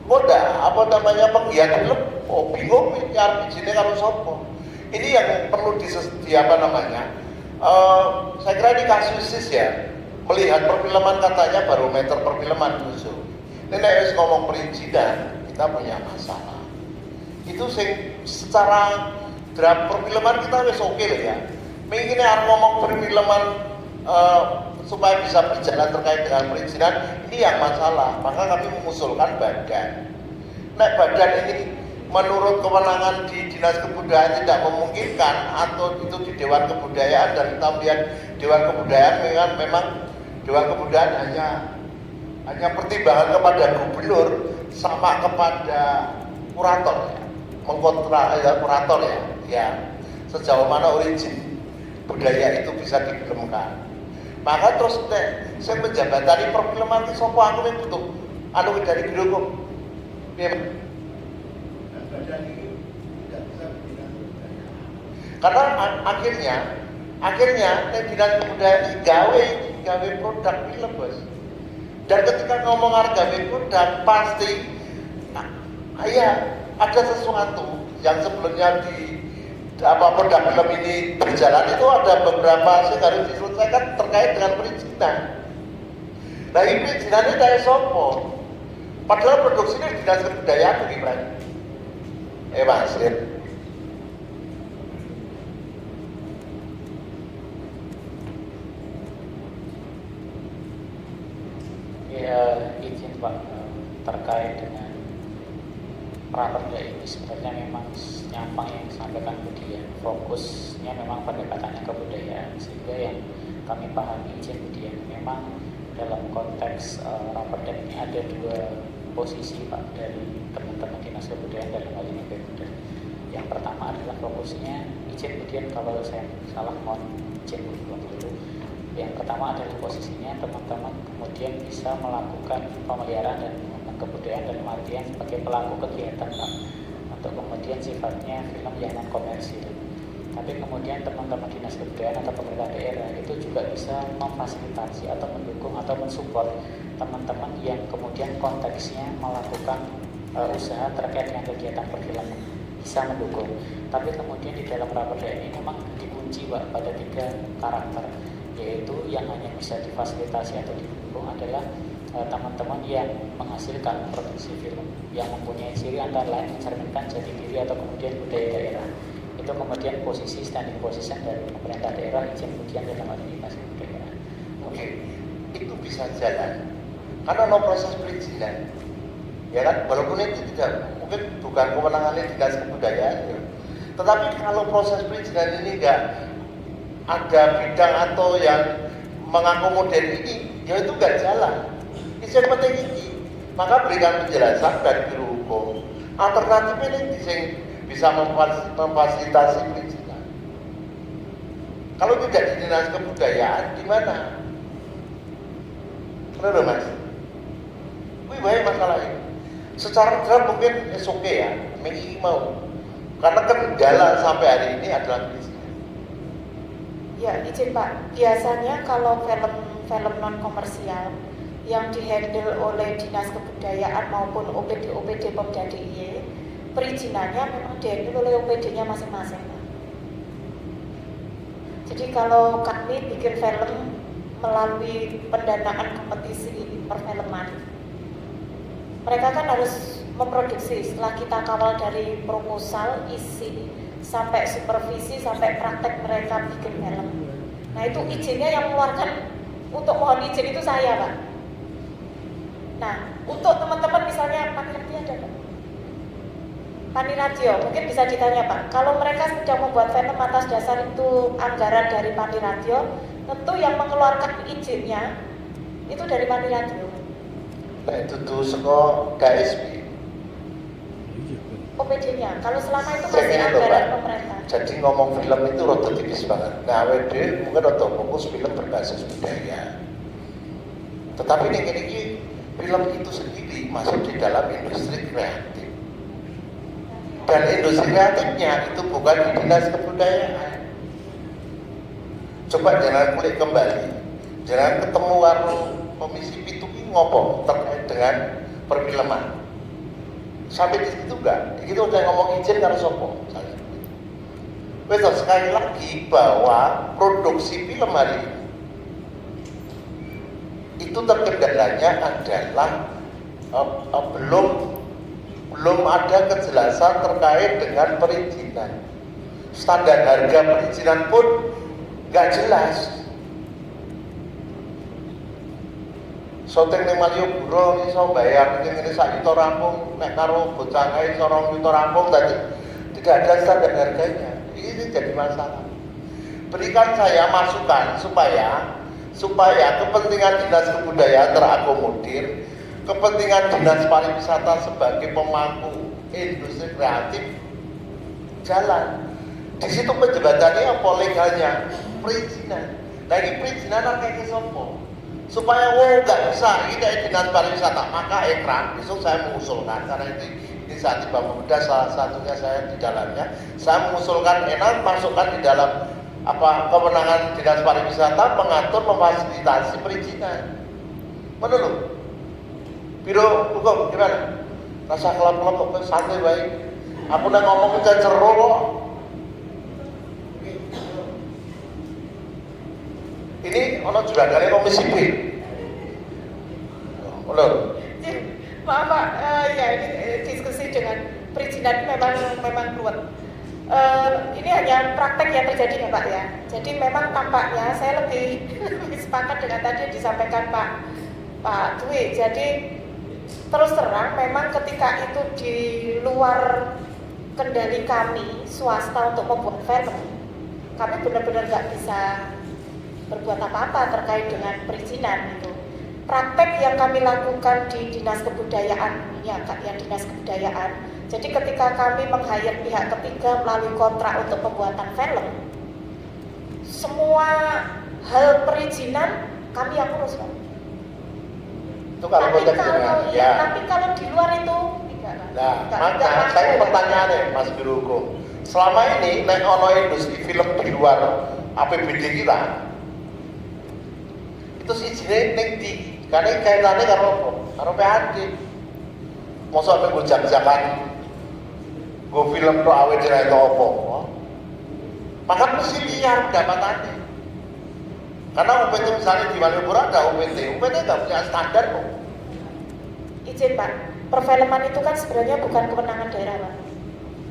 Moda apa namanya penggiat film, oh bingung nyari izinnya kalau sopo. Ini yang perlu saya kira ini kasusis ya. Melihat perfilman katanya barometer perfilman musuh. Ini harus ngomong perizinan, kita punya masalah. Itu secara draft perfilman kita wis oke lah ya. Mungkin harus ngomong perfilman supaya bisa berjalan terkait dengan perizinan, ini yang masalah. Maka kami mengusulkan badan. Nek badan ini menurut kewenangan di Dinas Kebudayaan tidak memungkinkan atau itu di Dewan Kebudayaan, dan kita melihat Dewan Kebudayaan memang Dewan Kebudayaan hanya pertimbangan kepada gubernur sama kepada kurator ya. Kurator ya, sejauh mana origin budaya itu bisa difilmkan. Maka terus saya menjabatani perfilman itu sopo aku yang butuh dari Biro Hukum. Karena akhirnya Dinas Kebudayaan ini gawe produk film bos. Dan ketika ngomong harga produk pasti ada sesuatu yang sebelumnya apa produk film ini berjalan itu ada beberapa sih harus diselesaikan terkait dengan perizinan. Nah ini perizinannya dari sopo. Padahal produksinya dinas kebudayaan gimana? Mas Rin. Ya, izin Pak, terkait dengan praperda ini sebenarnya memang nyampang yang disampaikan Budian, fokusnya memang pendekatannya kebudayaan, sehingga yang kami pahami izin Budian memang dalam konteks raperda ini ada dua posisi Pak dari teman-teman dinas kebudayaan dalam hal ini Pemda. Yang pertama adalah fokusnya izin Budian, kalau saya salah mohon izin dulu. Yang pertama adalah posisinya teman-teman kemudian bisa melakukan pemeliharaan dan kebudayaan dalam artian sebagai pelaku kegiatan Pak, untuk kemudian sifatnya film yang non komersil. Tapi kemudian teman-teman dinas kebudayaan atau pemerintah daerah itu juga bisa memfasilitasi atau mendukung atau mensupport teman-teman yang kemudian konteksnya melakukan usaha terkait dengan kegiatan perfilman, bisa mendukung. Tapi kemudian di dalam raperda ini memang dikunci Pak pada 3 karakter, yaitu yang hanya bisa difasilitasi atau didukung adalah teman-teman yang menghasilkan produksi film yang mempunyai ciri antara lain mencerminkan jati diri atau kemudian budaya daerah. Itu kemudian posisi standing position dari pemerintah daerah, izin Budian dalam hal ini masih daerah. Oke, itu bisa jalan karena no proses perizinan, ya kan? Walaupun itu tidak mungkin bukan kewenangan dinas kebudayaan, ya. Tetapi kalau proses perizinan ini enggak ada bidang atau yang mengakomodir ini, ya itu enggak jalan. Yang penting ini, maka berikan penjelasan dari biro hukum. Alternatif ini bisa memfasilitasi perizinan. Kalau tidak di dinas kebudayaan, gimana? Benar Mas? Wih banyak masalah ini. Secara draft mungkin oke ya, ini mau. Karena kendala sampai hari ini adalah perizinan. Ya, izin Pak. Biasanya kalau film non komersial yang dihandle oleh dinas kebudayaan maupun OPD Pemda DIY, perizinannya memang dihandle oleh OPD-nya masing-masing. Jadi kalau kami bikin film melalui pendanaan kompetisi perfilman, mereka kan harus memproduksi. Setelah kita kawal dari proposal, isi, sampai supervisi, sampai praktek mereka bikin film. Nah itu izinnya yang mengeluarkan, untuk mohon izin itu saya Pak. Nah, untuk teman-teman misalnya Paniradio ada Pak? Paniradio, mungkin bisa ditanya Pak, kalau mereka sedang membuat film atas dasar itu anggaran dari Paniradio, tentu yang mengeluarkan izinnya itu dari Paniradio. Nah itu tuh sekolah KSB. OPD-nya, kalau selama itu masih anggaran pemerintah. Jadi ngomong film itu rada tipis banget. Nah, AWD mungkin rada fokus film berbasis budaya. Tetapi ini film itu sendiri masuk di dalam industri kreatif. Dan industri kreatifnya itu bukan di dinas kebudayaan. Coba jangan kulik kembali, jangan ketemu warung komisi pitu ini ngopo terkait dengan perfilman. Sampai di situ enggak? Itu udah ngomong izin karo sopo. Betul, sekali lagi bahwa produksi film hari ini itu terkendalanya adalah belum ada kejelasan terkait dengan perizinan. Standar harga perizinan pun nggak jelas. Syuting ning Malioboro iso bayar ngene sak juta rampung, nek karo bocah kae iso 2 juta rampung, tadi tidak ada standar harganya. Ini jadi masalah. Berikan saya masukan supaya kepentingan dinas kebudayaan terakomodir, kepentingan dinas pariwisata sebagai pemangku industri kreatif jalan. Di situ penjebatannya apa legalnya? Perizinan. Nah ini perizinan kayak sopo. Supaya nggak bisa ini dinas pariwisata, maka ekran besok saya mengusulkan karena ini saat Bapak Pemuda salah satunya saya di dalamnya, saya mengusulkan enak masukkan di dalam kewenangan dinas pariwisata mengatur memfasilitasi perizinan. Menurut biro hukum gimana? Rasa kelap-kelap santai baik. Aku udah ngomong jangan seru kok. Ini ono juragannya Komisi B. Loh, Maaf Pak, ya ini diskusi dengan perizinan memang ruwet. Ini hanya praktek yang terjadi ya Pak ya. Jadi memang tampaknya saya lebih sepakat dengan tadi yang disampaikan Pak Dwi. Jadi terus terang memang ketika itu di luar kendali kami swasta untuk membuat film, kami benar-benar nggak bisa berbuat apa-apa terkait dengan perizinan itu. Praktek yang kami lakukan di Dinas Kebudayaan, ya Dinas Kebudayaan. Jadi ketika kami meng-hire pihak ketiga melalui kontrak untuk pembuatan film, semua hal perizinan kami yang urus Pak. itu kalau konteks dengan ya. Tapi kalau di luar itu tidak. Nah, maka saya pertanyaannya Mas Biro Hukum, selama ini nek ono industri film di luar APBD kita, itu sih jenis ning di, karena kaitannya karo apa? Karo PAD. Mosok nek jam-jaman go film tok awe dhewe to apa? Maka mesti liar dapatannya. Karena UPT misalnya di Malioboro ada UPT nggak punya standar kok. Izin Pak, perfilman itu kan sebenarnya bukan kewenangan daerah Pak.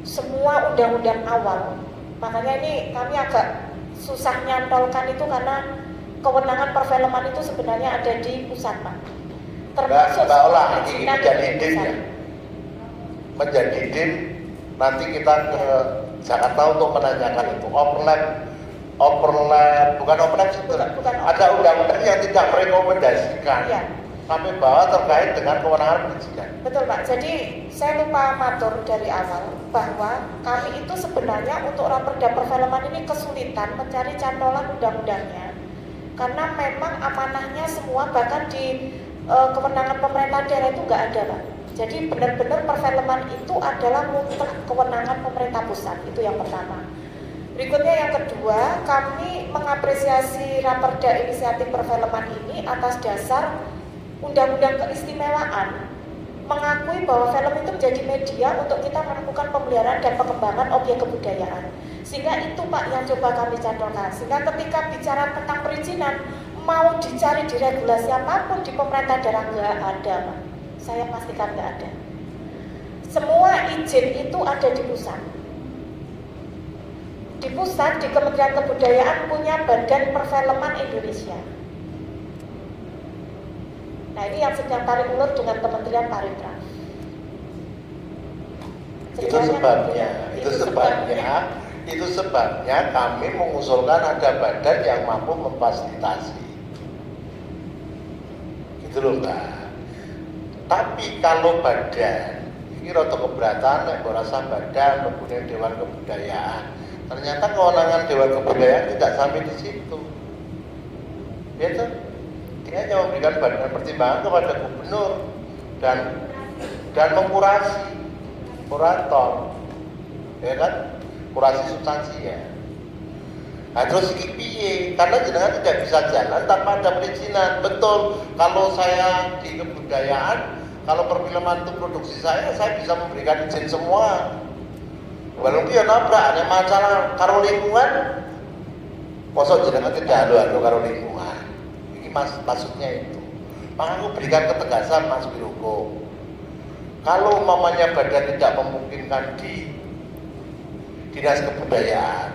Semua undang-undang awal, makanya ini kami agak susah nyantolkan itu karena kewenangan perfilman itu sebenarnya ada di pusat Pak. Termasuk Mbak Ola, ini perizinan menjadi di dim pusat. ya. Menjadi dim, nanti kita ke Jakarta untuk menanyakan itu. Overlap, bukan overlap itu. Bukan. Ada undang-undang yang tidak merekomendasikan Iya. kami bahwa terkait dengan kewenangan perizinan. Betul Pak, jadi saya lupa matur dari awal bahwa kami itu sebenarnya untuk raperda perfilman ini kesulitan mencari cantolan undang-undangnya. Karena memang amanahnya semua bahkan di kewenangan pemerintah daerah itu nggak ada Pak. Jadi benar-benar perfilman itu adalah mutlak kewenangan pemerintah pusat, itu yang pertama. Berikutnya yang kedua, kami mengapresiasi raperda inisiatif perfilman ini atas dasar undang-undang keistimewaan mengakui bahwa film itu menjadi media untuk kita melakukan pemeliharaan dan pengembangan objek kebudayaan. Sehingga itu Pak yang coba kami cantumkan. Sehingga ketika bicara tentang perizinan, mau dicari di regulasi apapun di pemerintah daerah nggak ada Pak. Saya pastikan nggak ada. Semua izin itu ada di pusat. Di pusat, di Kementerian Kebudayaan punya Badan Perfilman Indonesia. Nah ini yang sedang tarik ulur dengan Kementerian Pariwisata. Itu sebabnya kami mengusulkan ada badan yang mampu memfasilitasi. Gitu loh Mbak. Tapi kalau badan, ini roto keberatan, nek rasa badan, kemudian Dewan Kebudayaan. Ternyata kewenangan Dewan Kebudayaan tidak sampai di situ. Ya tuh? Dia hanya memberikan badan pertimbangan kepada gubernur dan mengkurasi kurator, ya kan, kurasi substansi ya. Nah terus iki piye? Karena jenengan tidak bisa jalan tanpa ada perizinan. Betul, kalau saya di kebudayaan, kalau perfilman itu produksi saya bisa memberikan izin semua. Walaupun ya nabrak, ada masalah karo lingkungan, mosok jenengan tidak halu-halu karo lingkungan. Maksudnya itu. Maka aku berikan ketegasan Mas Biroko. Kalau mamanya badan tidak memungkinkan di Dinas Kebudayaan,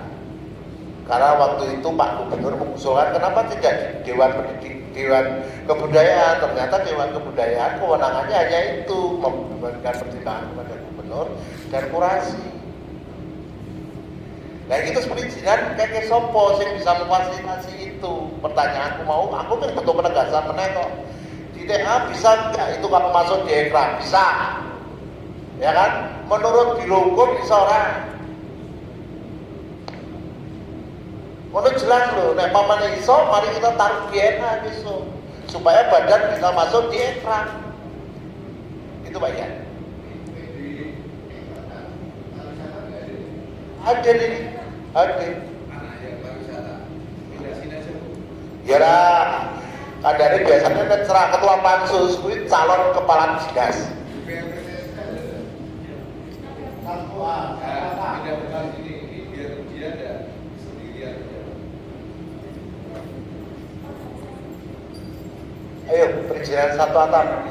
karena waktu itu Pak Gubernur mengusulkan kenapa tidak di Dewan Kebudayaan. Ternyata Dewan Kebudayaan kewenangannya hanya itu, memberikan pertimbangan kepada Gubernur dan kurasi. Nah itu perizinan kayak sopo sing bisa memfasilitasi itu. Pertanyaanku mau, aku kan butuh penegasan meneh kok. Di TA bisa enggak itu kalau masuk di ekran? Bisa. Ya kan? Menurut Biro Hukum bisa orang. Menurut jelas loh, nek mamane iso, mari kita taruh DNA besok supaya badan bisa masuk di ekran. Itu Pak ya. Ada nih, ada. Ya lah, kadang biasanya nek serah ketua pansus, kuwi calon kepala dinas. Ayo, perizinan satu atap.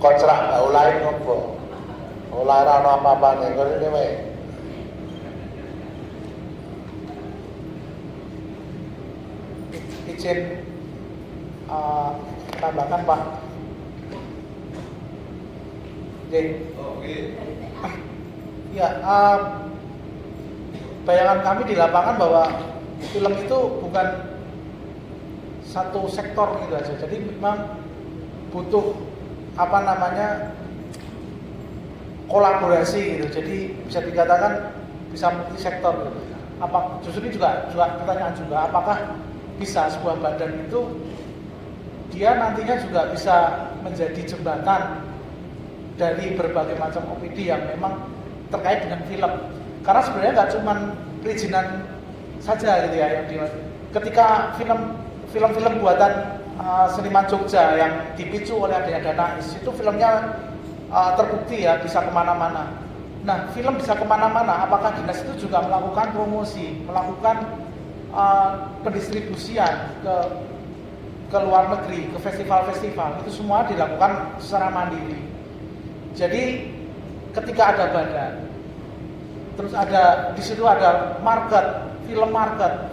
Kontrak nggak ulai ngopo, ulai rano apa nih, kalau ini mah. Izin tambahkan Pak. Ya, bayangan kami di lapangan bahwa film itu bukan satu sektor gitu aja. Jadi memang butuh kolaborasi gitu. Jadi bisa dikatakan bisa multi sektor gitu. Apa justru ini juga pertanyaan juga, apakah bisa sebuah badan itu dia nantinya juga bisa menjadi jembatan dari berbagai macam opini yang memang terkait dengan film. Karena sebenarnya nggak cuma perizinan saja gitu ya, ketika film-film buatan seniman Jogja yang dipicu oleh adanya dana itu filmnya terbukti ya bisa kemana-mana. Nah, film bisa kemana-mana, apakah dinas itu juga melakukan promosi, melakukan pendistribusian ke luar negeri, ke festival-festival, itu semua dilakukan secara mandiri. Jadi ketika ada badan, terus di situ ada market, film market,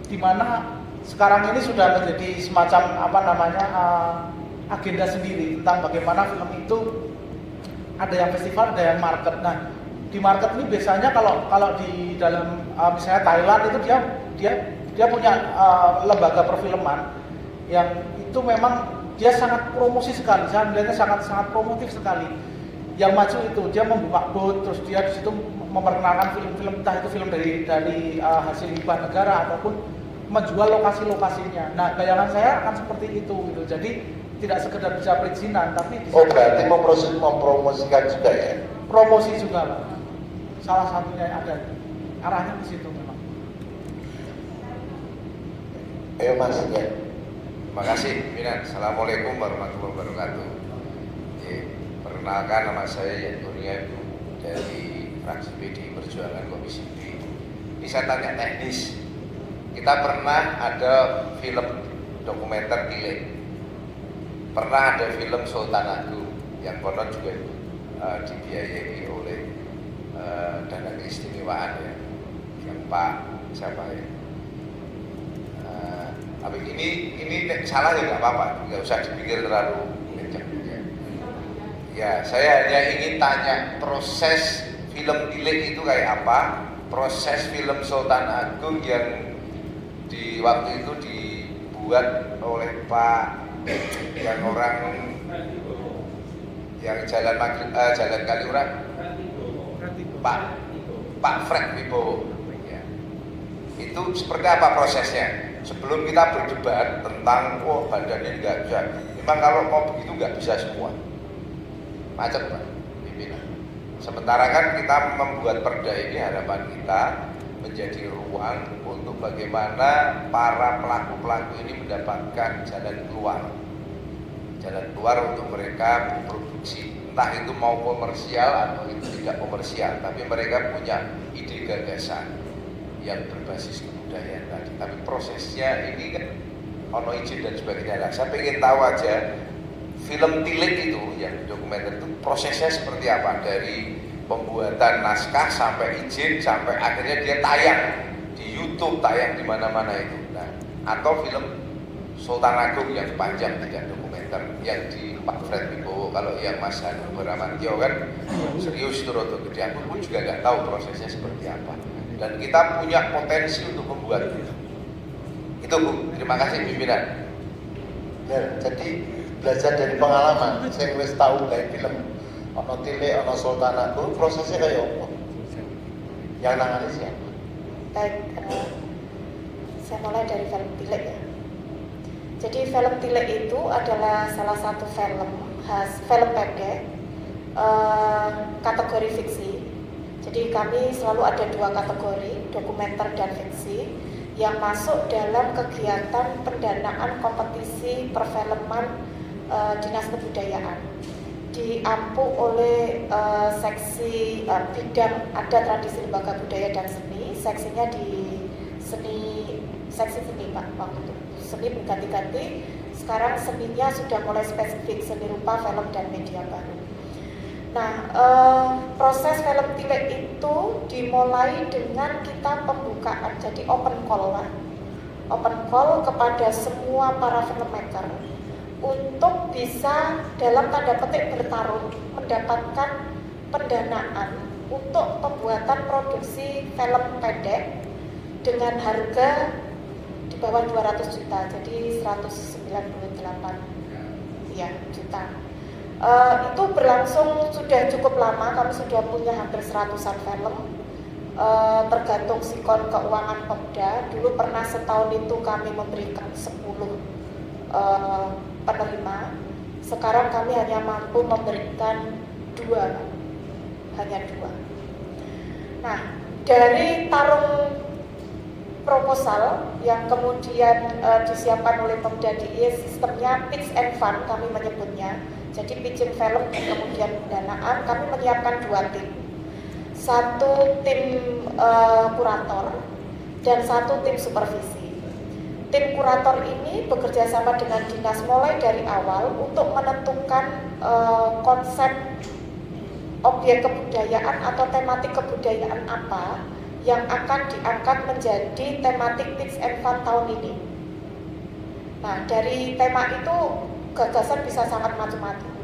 di mana sekarang ini sudah menjadi semacam agenda sendiri tentang bagaimana film itu ada yang festival, ada yang market. Nah, di market ini biasanya kalau di dalam misalnya Thailand itu dia punya lembaga perfilman yang itu memang dia sangat promosi sekali, saya melihatnya sangat promotif sekali. Yang maju itu dia membuka booth, terus dia di situ memperkenalkan film-film, entah itu film dari hasil hibah negara ataupun menjual lokasi-lokasinya. Nah, bayangan saya akan seperti itu gitu. Jadi tidak sekedar bisa perizinan, tapi berarti mempromosikan juga ya? Promosi juga, Pak. Salah satunya yang ada arahnya ke situ memang. Ayo Mas ya. Terima kasih, Minan. Assalamualaikum warahmatullahi wabarakatuh. Perkenalkan, nama saya Yan Kurnia dari fraksi PDI Perjuangan Komisi B. Ini saya tanya teknis. Kita pernah ada film dokumenter Tilik, pernah ada film Sultan Agung yang konon juga dibiayai oleh dana keistimewaan ya, yang Pak siapa ya? Tapi ini salah ya nggak apa-apa, nggak usah dipikir terlalu kencang. Ya, saya hanya ingin tanya proses film Tilik itu kayak apa, proses film Sultan Agung yang di waktu itu dibuat oleh Pak yang orang yang Jalan Kaliurang, Pak Fred Wibowo. Ya. Itu seperti apa prosesnya? Sebelum kita berdebat tentang badannya nggak bisa, memang kalau mau begitu nggak bisa semua, macet Pak pimpinan. Sementara kan kita membuat perda ini, harapan kita menjadi ruang untuk bagaimana para pelaku-pelaku ini mendapatkan jalan keluar untuk mereka berproduksi, entah itu mau komersial atau itu tidak komersial, tapi mereka punya ide gagasan yang berbasis kebudayaan tadi. Tapi prosesnya ini kan ono izin dan sebagainya. Nah, saya ingin tahu aja film Tilik itu yang dokumenter itu prosesnya seperti apa, dari pembuatan naskah sampai izin sampai akhirnya dia tayang di YouTube, tayang di mana-mana itu. Nah, atau film Sultan Agung yang panjang tidak dokumenter yang di Pak Fred Wibowo, kalau yang Mas Hanung Bramantyo kan serius itu rodo gede, aku pun juga nggak tahu prosesnya seperti apa. Dan kita punya potensi untuk membuat itu. Itu Bu, terima kasih pimpinan. Ya, jadi belajar dari pengalaman, saya wis tahu kayak film ono Tilik, ono Sultan Agung, prosesnya kayak apa? Yang nangani siapa? Baik, saya mulai dari film Tilik ya. Jadi film Tilik itu adalah salah satu film pendek kategori fiksi. Jadi kami selalu ada 2 kategori, dokumenter dan fiksi, yang masuk dalam kegiatan pendanaan kompetisi perfilman Dinas Kebudayaan. Diampu oleh seksi bidang adat, tradisi, lembaga budaya dan seni. Seksinya di seksi seni Pak, waktu itu seni berganti-ganti. Sekarang seninya sudah mulai spesifik, seni rupa, film dan media baru. Nah, proses film Tilik itu dimulai dengan kita pembukaan, jadi open call lah. Open call kepada semua para filmmaker untuk bisa dalam tanda petik bertarung mendapatkan pendanaan untuk pembuatan produksi film pendek dengan harga di bawah 200 juta, jadi 198 ya, juta. Itu berlangsung sudah cukup lama, kami sudah punya hampir 100-an film, tergantung sikon keuangan Pemda. Dulu pernah setahun itu kami memberikan 10 penerima, sekarang kami hanya mampu memberikan 2, hanya 2. Nah, dari tarung proposal yang kemudian disiapkan oleh Pemda DIY, sistemnya pitch and fun kami menyebutnya. Jadi pitching film dan kemudian pendanaan, kami menyiapkan 2 tim. 1 tim kurator dan 1 tim supervisi. Tim kurator ini bekerja sama dengan dinas mulai dari awal untuk menentukan konsep objek kebudayaan atau tematik kebudayaan apa yang akan diangkat menjadi tematik pitch and fun tahun ini. Nah, dari tema itu gagasan bisa sangat macam-macam,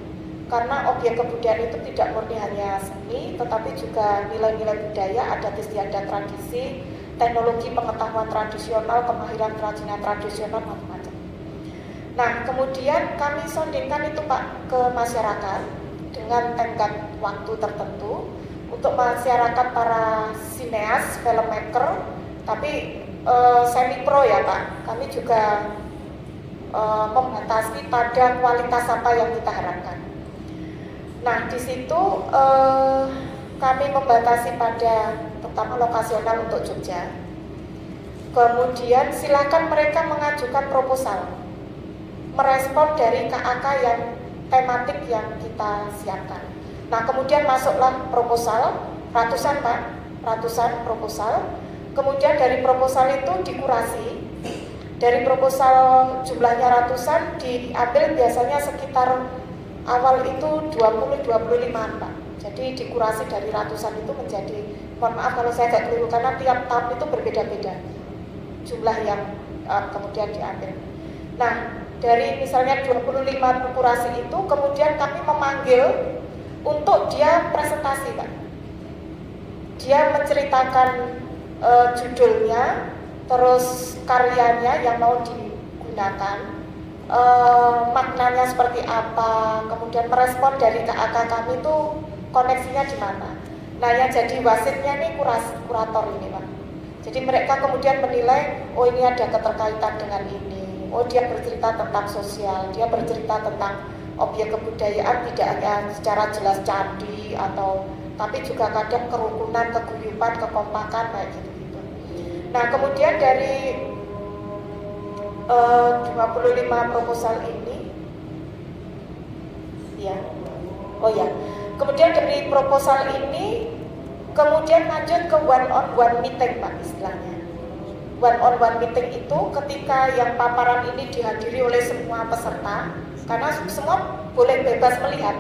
karena objek kebudayaan itu tidak murni hanya seni, tetapi juga nilai-nilai budaya, adat istiadat tradisi, teknologi pengetahuan tradisional, kemahiran kerajinan tradisional, macam-macam. Nah, kemudian kami sondingkan itu Pak ke masyarakat dengan tenggat waktu tertentu untuk masyarakat para sineas, filmmaker, tapi semi pro ya Pak. Kami juga membatasi pada kualitas apa yang kita harapkan. Nah, di situ kami membatasi pada pertama lokasional untuk Jogja. Kemudian silakan mereka mengajukan proposal, merespon dari KAK yang tematik yang kita siapkan. Nah, kemudian masuklah proposal, ratusan Pak, ratusan proposal. Kemudian dari proposal itu dikurasi. Dari proposal jumlahnya ratusan, diambil biasanya sekitar awal itu 20-25 Pak. Jadi dikurasi dari ratusan itu menjadi, mohon maaf kalau saya agak keliru karena tiap tahap itu berbeda-beda jumlah yang kemudian diambil. Nah, dari misalnya 25 kurasi itu kemudian kami memanggil untuk dia presentasi Pak. Dia menceritakan judulnya, terus karyanya yang mau digunakan, maknanya seperti apa, kemudian merespon dari KAK kami itu koneksinya di mana. Nah, yang jadi wasitnya nih kurator ini Pak. Jadi mereka kemudian menilai, oh ini ada keterkaitan dengan ini, oh dia bercerita tentang sosial, dia bercerita tentang objek kebudayaan tidak hanya secara jelas candi atau, tapi juga kadang kerukunan, keguyuban, kekompakan kayak gitu. Nah, kemudian dari 25 proposal ini, ya, oh ya, kemudian dari proposal ini, kemudian lanjut ke one-on-one meeting Pak istilahnya. One-on-one meeting itu ketika yang paparan ini dihadiri oleh semua peserta, karena semua boleh bebas melihat.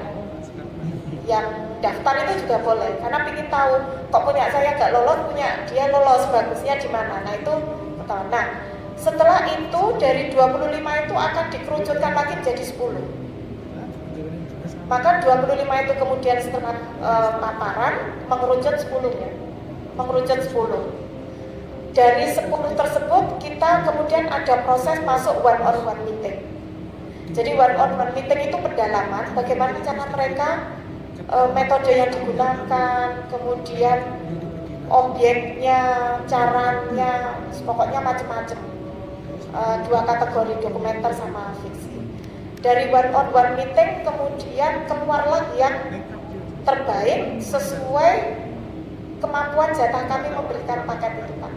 Yang daftar itu juga boleh, karena ingin tahu kok punya saya gak lolos, punya dia lolos, bagusnya di mana. Nah, itu pertama. Nah, setelah itu dari 25 itu akan dikerucutkan lagi menjadi 10. Maka 25 itu kemudian setelah paparan mengerucut 10 ya. Mengerucut 10. Dari 10 tersebut kita kemudian ada proses masuk one-on-one meeting. Jadi one-on-one meeting itu pendalaman bagaimana cara mereka, metode yang digunakan, kemudian objeknya, caranya, pokoknya macam-macam. 2 kategori, dokumenter sama fiksi. Dari one-on-one meeting kemudian keluarlah yang terbaik sesuai kemampuan jatah kami memberikan paket itu Pak.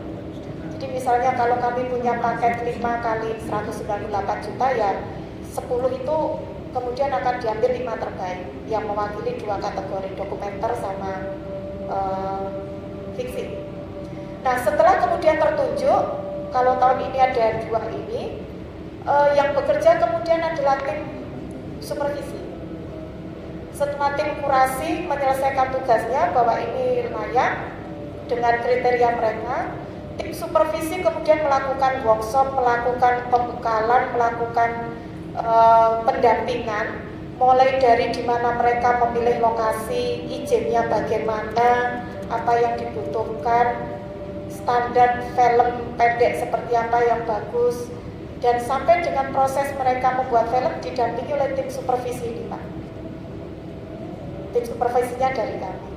Jadi misalnya kalau kami punya paket 5 kali 198 juta ya 10 itu kemudian akan diambil 5 terbaik yang mewakili 2 kategori dokumenter sama fiksi. Nah setelah kemudian tertunjuk, kalau tahun ini ada 2 ini, yang bekerja kemudian adalah tim supervisi. Setelah tim kurasi menyelesaikan tugasnya bahwa ini layak dengan kriteria mereka, tim supervisi kemudian melakukan workshop, melakukan pembekalan, melakukan pendampingan, mulai dari di mana mereka memilih lokasi, izinnya bagaimana, apa yang dibutuhkan, standar film pendek seperti apa yang bagus, dan sampai dengan proses mereka membuat film didampingi oleh tim supervisi ini Pak. Tim supervisinya dari kami.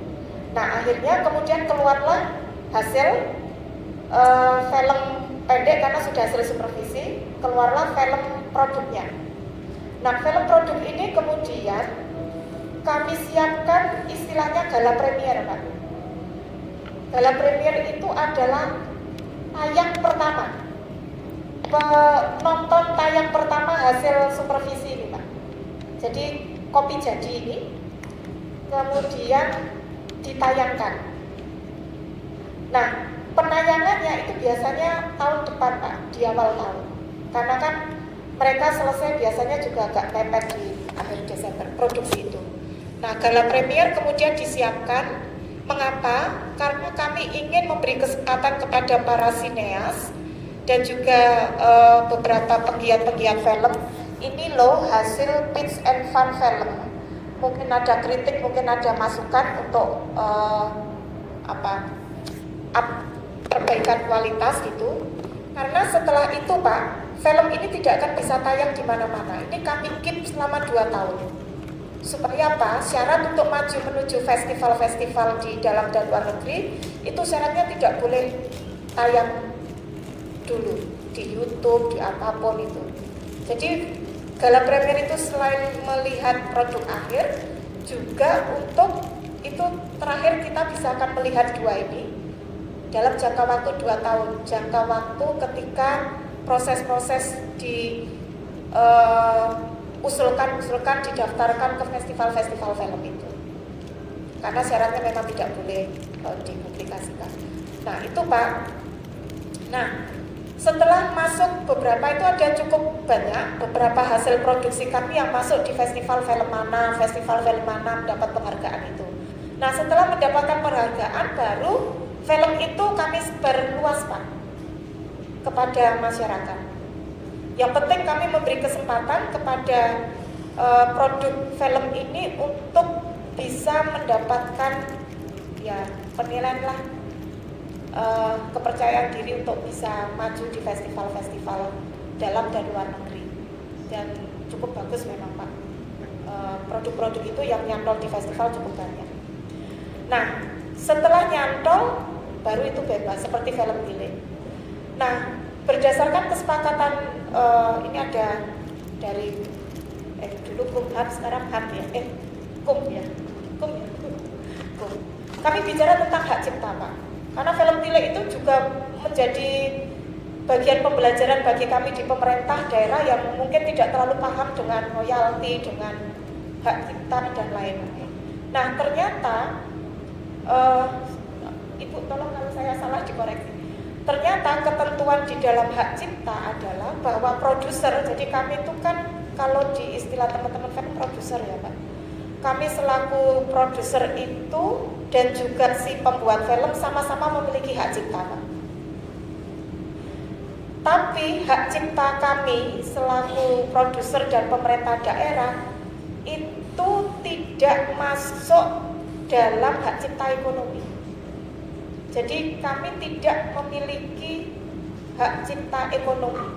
Nah akhirnya kemudian keluarlah hasil film pendek karena sudah hasil supervisi, keluarlah film produknya. Nah film produk ini kemudian kami siapkan istilahnya gala premier Pak. Gala premier itu adalah tayang pertama, penonton tayang pertama hasil supervisi ini Pak. Jadi kopi jadi ini kemudian ditayangkan. Nah penayangannya itu biasanya tahun depan Pak, di awal tahun. Karena kan mereka selesai biasanya juga agak mepet di akhir Desember produksi itu. Nah gala premier kemudian disiapkan. Mengapa? Karena kami ingin memberi kesempatan kepada para sineas dan juga beberapa penggiat-penggiat film. Ini loh hasil pitch and fun film. Mungkin ada kritik, mungkin ada masukan untuk perbaikan kualitas gitu. Karena setelah itu Pak, film ini tidak akan bisa tayang di mana-mana. Ini kami keep selama 2 tahun. Supaya apa? Syarat untuk maju menuju festival-festival di dalam dan luar negeri itu syaratnya tidak boleh tayang dulu di YouTube, di apapun itu. Jadi gala premier itu selain melihat produk akhir, juga untuk itu terakhir kita bisa akan melihat 2 ini dalam jangka waktu 2 tahun, jangka waktu ketika proses-proses usulkan didaftarkan ke festival-festival film itu. Karena syaratnya memang tidak boleh dipublikasikan. Nah itu Pak. Nah setelah masuk beberapa itu ada cukup banyak beberapa hasil produksi kami yang masuk di festival film mana mendapat penghargaan itu. Nah setelah mendapatkan penghargaan baru film itu kami sebar luas Pak kepada masyarakat. Yang penting kami memberi kesempatan kepada produk film ini untuk bisa mendapatkan ya penilaian lah, kepercayaan diri untuk bisa maju di festival-festival dalam dan luar negeri. Dan cukup bagus memang Pak, produk-produk itu yang nyantol di festival cukup banyak. Nah setelah nyantol baru itu bebas seperti film Gile. Nah berdasarkan kesepakatan ini ada dari dulu Kumham sekarang HAM ya, Kum. Kami bicara tentang hak cipta Pak, karena film Tile itu juga menjadi bagian pembelajaran bagi kami di pemerintah daerah yang mungkin tidak terlalu paham dengan royalti, dengan hak cipta dan lain-lain. Nah ternyata Ibu tolong kalau saya salah dikoreksi. Ternyata ketentuan di dalam hak cipta adalah bahwa produser, jadi kami itu kan kalau di istilah teman-teman kan produser ya Pak. Kami selaku produser itu dan juga si pembuat film sama-sama memiliki hak cipta Pak. Tapi hak cipta kami selaku produser dan pemerintah daerah itu tidak masuk dalam hak cipta ekonomi. Jadi kami tidak memiliki hak cipta ekonomi.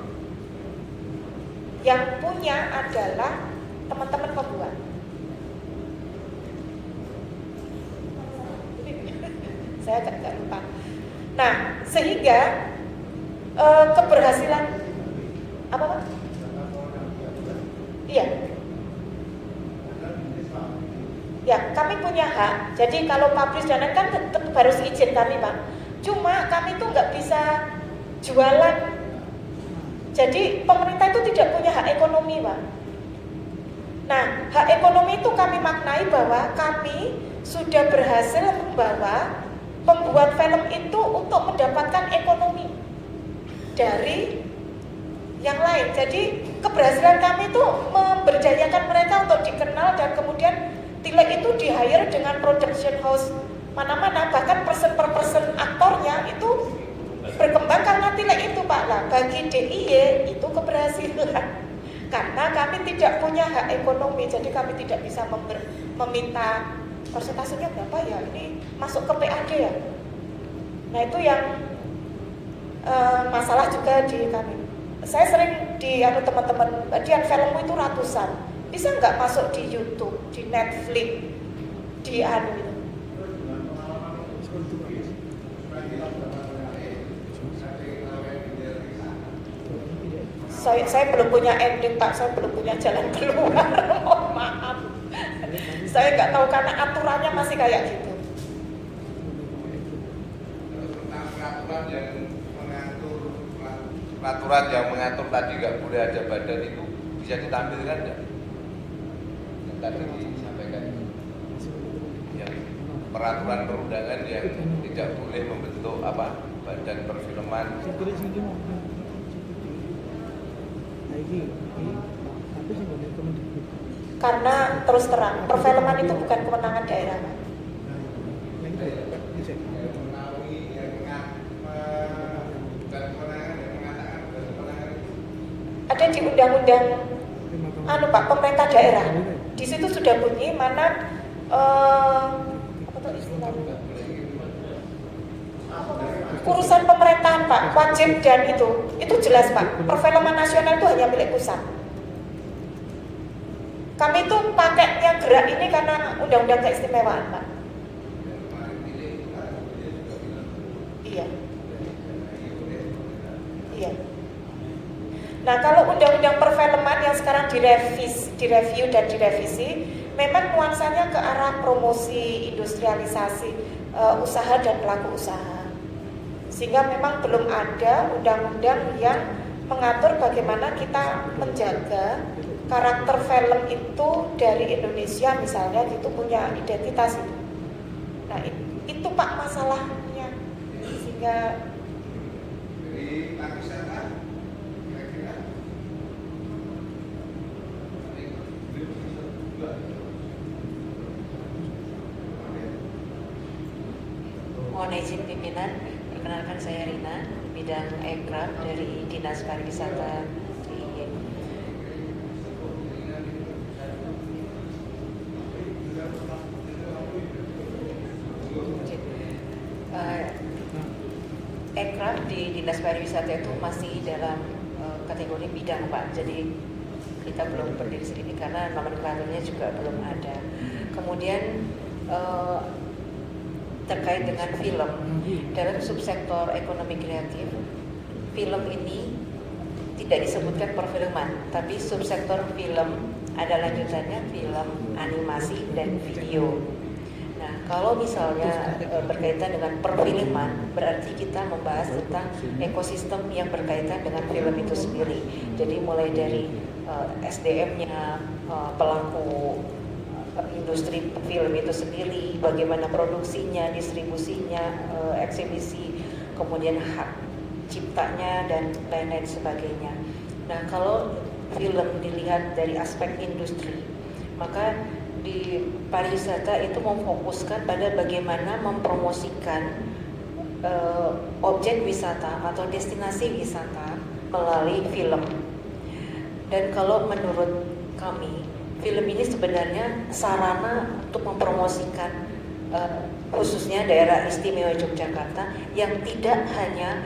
Yang punya adalah teman-teman pembuat. Saya agak lupa. Nah, sehingga keberhasilan apa Pak? Iya. Ya, kami punya punya hak. Jadi kalau publish dan lain kan tetap harus izin kami Pak. Cuma kami tuh nggak bisa jualan. Jadi pemerintah itu tidak punya hak ekonomi Pak. Nah, hak ekonomi itu kami maknai bahwa kami sudah berhasil membawa pembuat film itu untuk mendapatkan ekonomi dari yang lain. Jadi keberhasilan kami itu memberdayakan mereka untuk dikenal dan kemudian Tilek itu di-hire dengan production house mana-mana, bahkan person per person aktornya itu berkembang karena Tilek itu Pak. Lah bagi DIY itu keberhasilan karena kami tidak punya hak ekonomi, jadi kami tidak bisa meminta persentasenya berapa ya, ini masuk ke PAD ya. Nah itu yang masalah juga di kami. Saya sering teman-teman, Dian filmmu itu ratusan, bisa nggak masuk di YouTube, di Netflix, di itu. Saya belum punya ending Pak, saya belum punya jalan keluar, mohon maaf. Saya nggak tahu karena aturannya masih kayak gitu. Peraturan yang mengatur tadi nggak boleh ada badan itu bisa ditampilkan nggak? Yang tadi disampaikan, yang peraturan perundangan yang tidak boleh membentuk badan perfilman. Karena terus terang perfilman itu bukan kewenangan daerah. Ada di undang-undang Pak pemerintah daerah. Di situ sudah bunyi mana apa tuh istilahnya? Urusan pemerintahan Pak, wajib dan itu jelas Pak. Perfilman nasional itu hanya milik pusat. Kami itu pakainya gerak ini karena undang-undang keistimewaan Pak. Iya. Iya. Nah kalau undang-undang perfilman yang sekarang direview dan direvisi, memang nuansanya ke arah promosi, industrialisasi, usaha dan pelaku usaha. Sehingga memang belum ada undang-undang yang mengatur bagaimana kita menjaga karakter film itu dari Indonesia misalnya itu punya identitas itu. Nah itu Pak masalahnya. Sehingga mohon izin pimpinan, perkenalkan saya Rina, bidang Ekraf dari Dinas Pariwisata DIY. Ekraf di Dinas Pariwisata itu masih dalam kategori bidang Pak, jadi kita belum berdiri sendiri karena nomenklaturnya juga belum ada. Kemudian terkait dengan film dalam subsektor ekonomi kreatif, film ini tidak disebutkan perfilman, tapi subsektor film ada lanjutannya film animasi dan video. Nah kalau misalnya berkaitan dengan perfilman, berarti kita membahas tentang ekosistem yang berkaitan dengan film itu sendiri. Jadi mulai dari SDM-nya, pelaku industri film itu sendiri, bagaimana produksinya, distribusinya, eksibisi, kemudian hak ciptanya dan lain-lain sebagainya. Nah kalau film dilihat dari aspek industri, maka di pariwisata itu memfokuskan pada bagaimana mempromosikan objek wisata atau destinasi wisata melalui film. Dan kalau menurut kami, film ini sebenarnya sarana untuk mempromosikan khususnya daerah istimewa Yogyakarta yang tidak hanya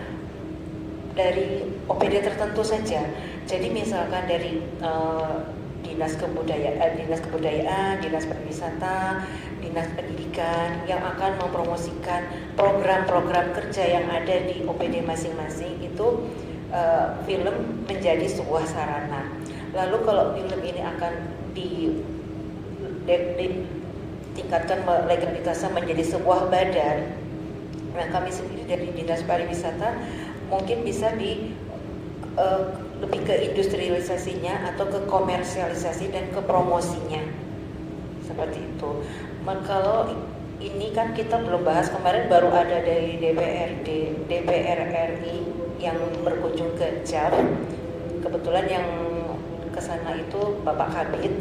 dari OPD tertentu saja. Jadi misalkan dari dinas kebudayaan, dinas pariwisata, dinas pendidikan yang akan mempromosikan program-program kerja yang ada di OPD masing-masing itu film menjadi sebuah sarana. Lalu kalau film ini akan tingkatkan legalitasnya menjadi sebuah badan. Nah, kami sendiri dari Dinas Pariwisata mungkin bisa lebih ke industrialisasinya atau ke komersialisasi dan ke promosinya, seperti itu. Kalau ini kan kita belum bahas, kemarin baru ada dari DPR RI yang berkunjung ke JAF. Kebetulan yang kesana itu Bapak Kabid.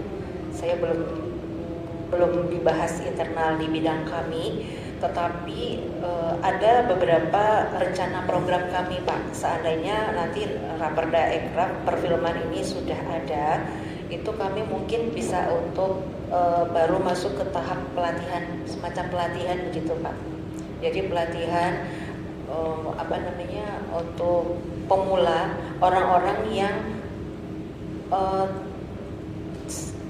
Saya belum dibahas internal di bidang kami, tetapi ada beberapa rencana program kami, Pak. Seandainya nanti Raperda Ekraf perfilman ini sudah ada, itu kami mungkin bisa untuk baru masuk ke tahap pelatihan, semacam pelatihan begitu, Pak. Jadi pelatihan untuk pemula, orang-orang yang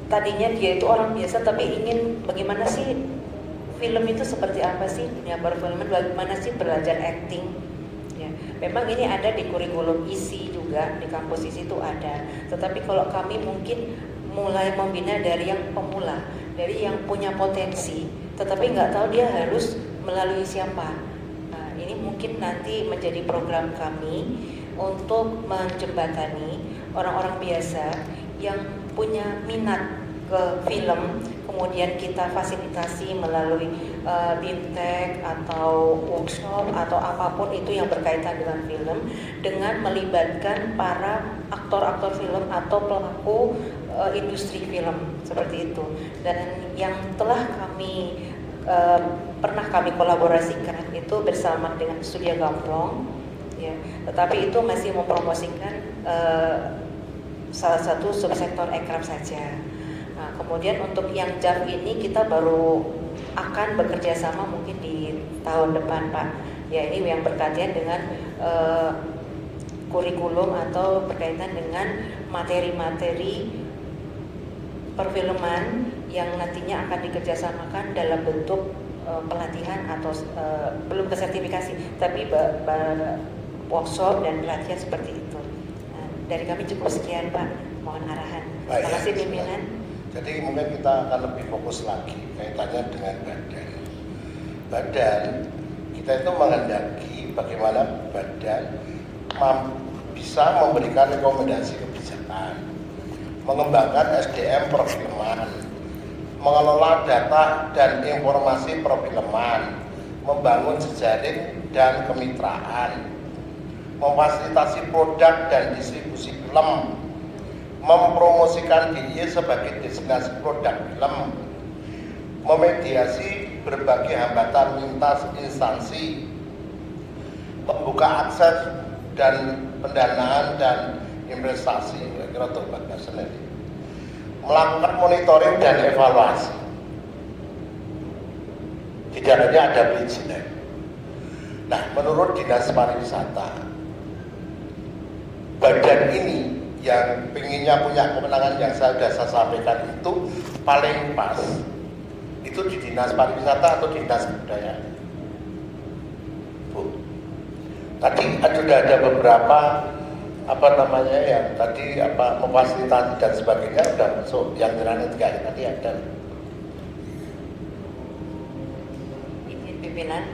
tadinya dia itu orang biasa tapi ingin bagaimana sih film itu seperti apa sih, dunia perfilman, bagaimana sih belajar acting. Ya, memang ini ada di kurikulum isi juga, di kampus isi itu ada. Tetapi kalau kami mungkin mulai membina dari yang pemula, dari yang punya potensi, tetapi nggak tahu dia harus melalui siapa. Nah, ini mungkin nanti menjadi program kami untuk menjembatani orang-orang biasa yang punya minat ke film, kemudian kita fasilitasi melalui BIMTEK atau workshop atau apapun itu yang berkaitan dengan film, dengan melibatkan para aktor-aktor film atau pelaku industri film seperti itu. Dan yang telah pernah kami kolaborasikan itu bersama dengan Studio Gamplong, ya, tetapi itu masih mempromosikan salah satu subsektor ekraf saja. Nah, kemudian untuk yang JAF ini kita baru akan bekerja sama mungkin di tahun depan, Pak. Ya, ini yang berkaitan dengan kurikulum atau berkaitan dengan materi-materi perfilman yang nantinya akan dikerjasamakan dalam bentuk pelatihan atau belum ke sertifikasi, tapi workshop dan pelatihan seperti itu. Dari kami cukup sekian, Pak. Mohon arahan. Terima kasih pimpinan. Jadi mungkin kita akan lebih fokus lagi kaitannya dengan badan. Badan kita itu menghendaki bagaimana badan bisa memberikan rekomendasi kebijakan, mengembangkan SDM perfilman, mengelola data dan informasi perfilman, membangun jejaring dan kemitraan, memfasilitasi produk dan distribusi film, mempromosikan diri sebagai destinasi produk film, memediasi berbagai hambatan lintas instansi, membuka akses dan pendanaan dan investasi, kira-kira itu bagaimana, melakukan monitoring dan evaluasi. Di dalamnya ada perizinan. Nah, menurut Dinas Pariwisata, badan ini yang pengennya punya kemenangan yang sudah saya sampaikan itu paling pas itu di Dinas Pariwisata atau Dinas Kebudayaan. Bu, tadi sudah ada beberapa yang tadi memfasilitasi dan sebagainya sudah masuk, yang jalan tiga tadi ada. Izin pimpinan,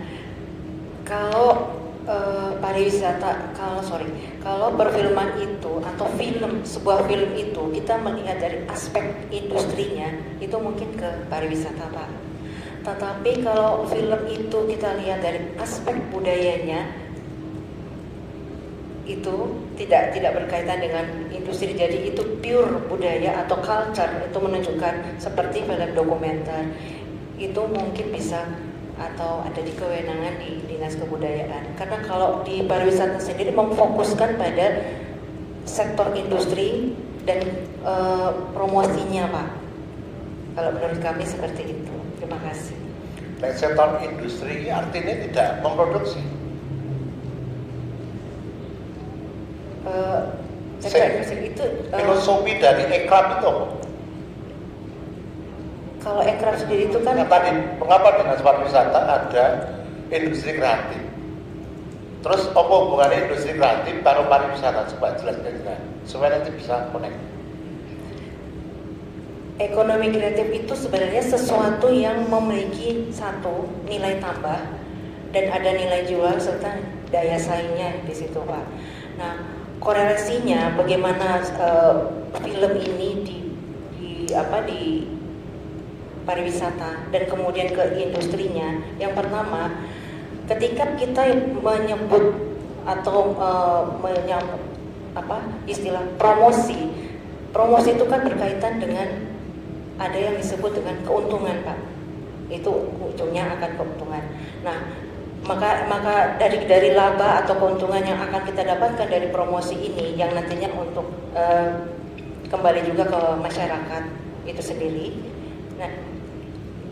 kalau kalau perfilman itu atau sebuah film itu kita melihat dari aspek industrinya, itu mungkin ke pariwisata, Pak. Tetapi kalau film itu kita lihat dari aspek budayanya, itu tidak berkaitan dengan industri. Jadi itu pure budaya atau culture, itu menunjukkan seperti film dokumenter. Itu mungkin bisa atau ada di kewenangan di Dinas Kebudayaan. Karena kalau di pariwisata sendiri memfokuskan pada sektor industri dan promosinya, Pak. Kalau menurut kami seperti itu. Terima kasih. Dan sektor industri artinya tidak memproduksi. Sektor industri itu filosofi dari ekraf itu. Kalau ekraf sendiri itu kan tadi mengapa Dinas Pariwisata ada industri kreatif? Terus apa hubungannya industri kreatif karo pariwisata? Coba jelaskan supaya nanti bisa connect. ekonomi kreatif itu sebenarnya sesuatu yang memiliki satu nilai tambah dan ada nilai jual serta daya saingnya di situ, Pak. Nah, korelasinya bagaimana film ini di pariwisata dan kemudian ke industrinya. Yang pertama, ketika kita menyebut atau istilah promosi itu kan berkaitan dengan ada yang disebut dengan keuntungan, Pak. Itu ujungnya akan keuntungan. Nah, maka dari laba atau keuntungan yang akan kita dapatkan dari promosi ini yang nantinya untuk kembali juga ke masyarakat itu sendiri. Nah,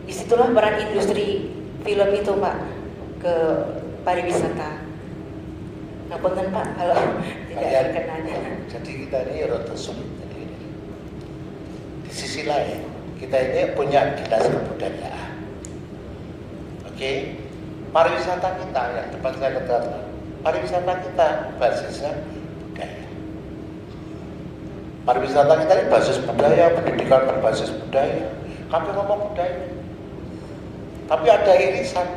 disitulah peran industri film itu, Pak, ke pariwisata. Ngapunten, Pak, kalau tidak berkenan. Jadi kita ini rada sulit. Di sisi lain, kita ini punya dinas kebudayaan. Oke, pariwisata kita yang depan saya katakan, pariwisata kita basisnya budaya. Pariwisata kita ini basis budaya, pendidikan berbasis budaya. Kami ngomong budaya, tapi ada irisan.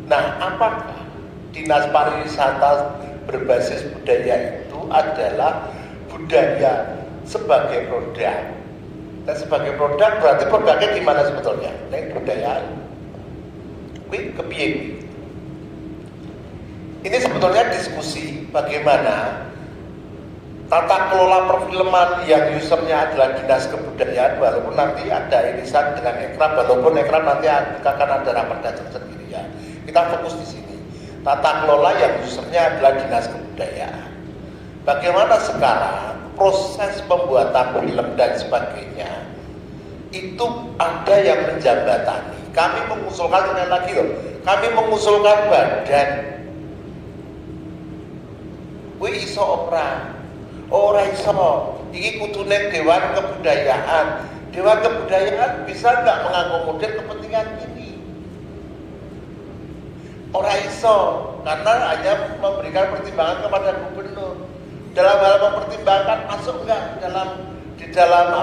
Nah, apakah dinas pariwisata berbasis budaya itu adalah budaya sebagai produk? Dan sebagai produk berarti produknya di mana sebetulnya? Nah, kebudayaan. Kepiye. Ini sebetulnya diskusi bagaimana tata kelola perfilman yang usernya adalah dinas kebudayaan, walaupun nanti ada irisan dengan Ekrab, walaupun Ekrab nanti akan ada rapat tersendiri ya. Kita fokus di sini. Tata kelola yang usernya adalah dinas kebudayaan. Bagaimana sekarang proses pembuatan film dan sebagainya itu ada yang menjembatani. Kami mengusulkan sekali lagi loh, kami mengusulkan badan. Kuwi iso ora iso. Iki kudune Dewan Kebudayaan. Dewan Kebudayaan bisa nggak mengakomodir kepentingan ini? Ora iso, karena hanya memberikan pertimbangan kepada gubernur. Dalam hal mempertimbangkan masuk nggak di dalam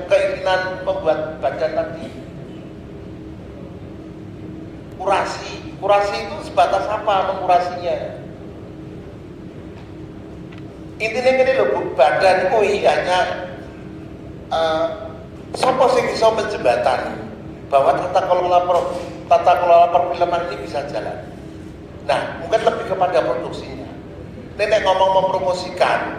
keinginan pembuat badan tadi. Kurasi itu sebatas apa mengkurasinya? Intinya gini loh, badan UI hanya sopo sing iso menjembatani bahwa tata kelola perfilman ini bisa jalan. Nah, mungkin lebih kepada produksinya. Nenek ngomong mempromosikan,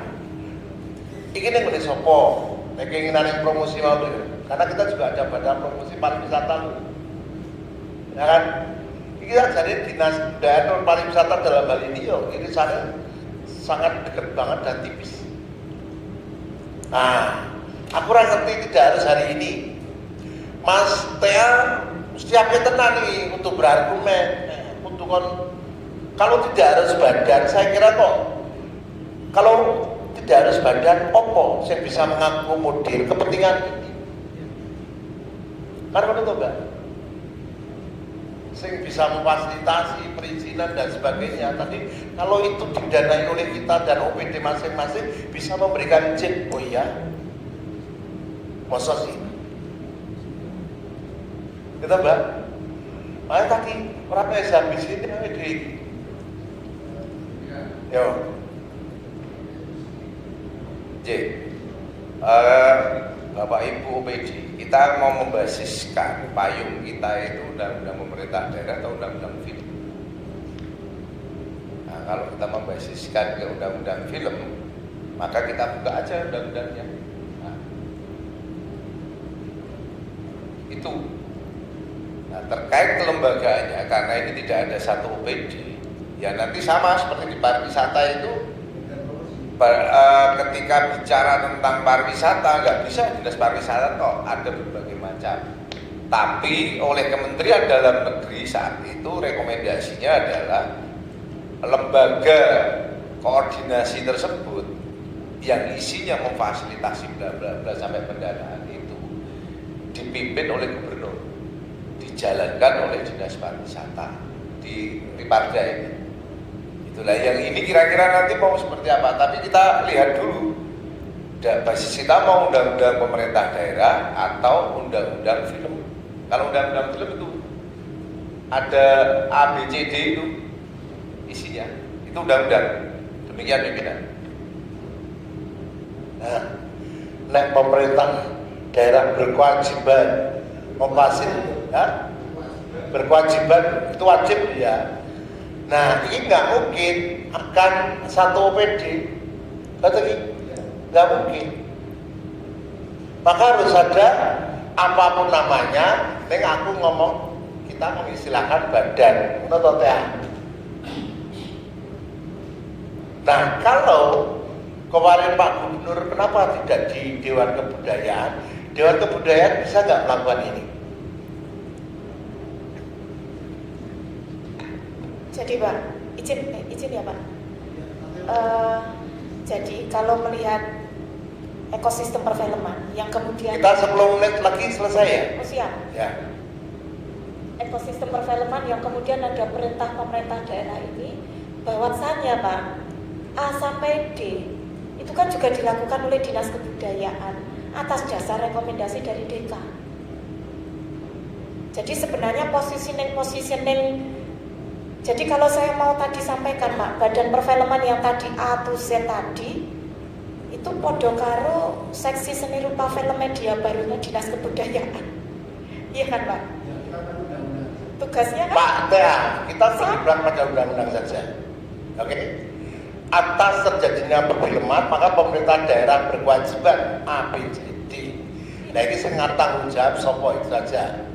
ini nih sopo, keinginan yang promosi mau tuh, karena kita juga ada badan promosi pariwisata, ya kan? Kita jadi dinas dan pariwisata dalam hal ini, ini sangat dekat banget dan tipis. Nah, aku ngerti tidak harus hari ini, Mas Tea setiapnya tenang nih untuk berargumen, untuk kalau tidak harus badan, saya kira kok kalau tidak harus badan, opo saya bisa mengakomodir kepentingan ini. Karena itu enggak, saya bisa memfasilitasi perizinan dan sebagainya. Tadi kalau itu didanai oleh kita dan OPD masing-masing bisa memberikan izin, oh iya, masa sih? Kita mbak, makanya tadi orang yang habis ini di yo, Bapak Ibu OPD, kita mau membasiskan payung kita itu undang-undang pemerintah daerah atau undang-undang film. Nah, kalau kita membasiskan ke undang-undang film, maka kita buka aja undang-undangnya. Nah, itu. Nah, terkait kelembagaannya, karena ini tidak ada satu OPD, ya nanti sama seperti di pariwisata itu. Ketika bicara tentang pariwisata nggak bisa dinas pariwisata toh, ada berbagai macam. Tapi oleh Kementerian Dalam Negeri saat itu rekomendasinya adalah lembaga koordinasi tersebut yang isinya memfasilitasi bla bla bla sampai pendanaan itu dipimpin oleh gubernur, dijalankan oleh dinas pariwisata di Riparda ini. Itulah yang ini kira-kira nanti mau seperti apa, tapi kita lihat dulu basis kita mau undang-undang pemerintah daerah atau undang-undang film. Kalau undang-undang film itu ada A, B, C, D itu isinya, itu undang-undang. Demikian pimpinan. Nah, nek pemerintah daerah berkewajiban memfasilitasi, ya, berkewajiban itu wajib ya. Nah, ini nggak mungkin akan satu OPD, nggak mungkin. Maka harus ada apapun namanya, neng aku ngomong kita mengistilahkan badan, atau TA. Nah, kalau kemarin Pak Gubernur kenapa tidak di Dewan Kebudayaan? Dewan Kebudayaan bisa nggak melakukan ini? Jadi Pak, izin ya Pak. Jadi kalau melihat ekosistem perfilman yang kemudian Kita 10 menit lagi selesai ya? Oh, siap. Ya. Ekosistem perfilman yang kemudian ada perintah pemerintah daerah ini, bahwasannya Pak, A sampai D itu kan juga dilakukan oleh Dinas Kebudayaan atas dasar rekomendasi dari DK. Jadi sebenarnya positioning. Jadi kalau saya mau tadi sampaikan Pak, badan perfilman yang tadi A to Z tadi itu podo karo seksi seni rupa film media barunya Dinas Kebudayaan. Iya kan Pak? Tugasnya kan? Pak TA, kita berpegang pada undang-undang saja. Oke? Atas terjadinya perfilman, maka pemerintah daerah berkewajiban A, B, C, D. Nah ini saya tanggung jawab sopo itu saja.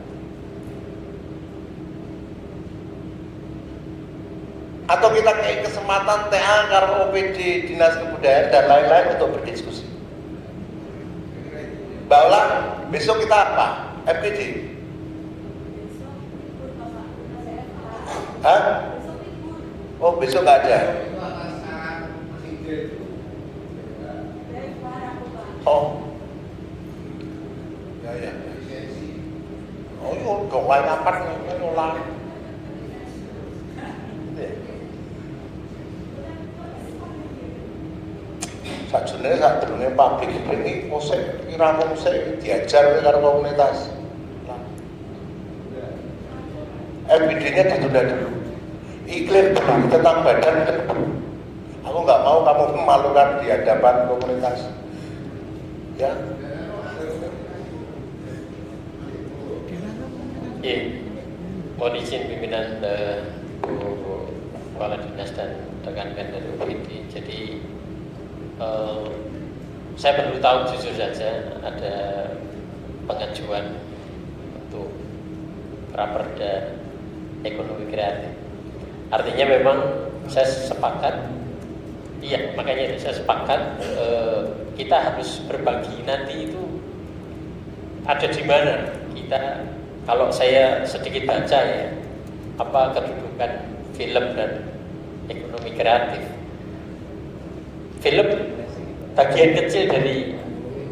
Atau kita kayak kesempatan TA karo OPD Dinas Kebudayaan dan lain-lain untuk berdiskusi. Mbak Ola, besok kita apa? FPD? Hah? Oh besok nggak ada. Oh. Ya. Oh iya, dong lain apa nih Ola? Sajane sadurunge pabrik ini musik kira musik diajar karo komunitas. FPD-nya ditunda dulu. Iklim dulu tentang badan dulu. Aku nggak mau kamu memalukan di hadapan komunitas. Ya. Iya, mohon izin pimpinan Bu Kepala Dinas dan rekan-rekan dari UPD. Jadi saya perlu tahu jujur saja ada pengajuan untuk praperda ekonomi kreatif. Artinya memang saya sepakat, iya makanya saya sepakat kita harus berbagi nanti itu ada di mana kita. Kalau saya sedikit baca ya apa kedudukan film dan ekonomi kreatif. Film bagian kecil dari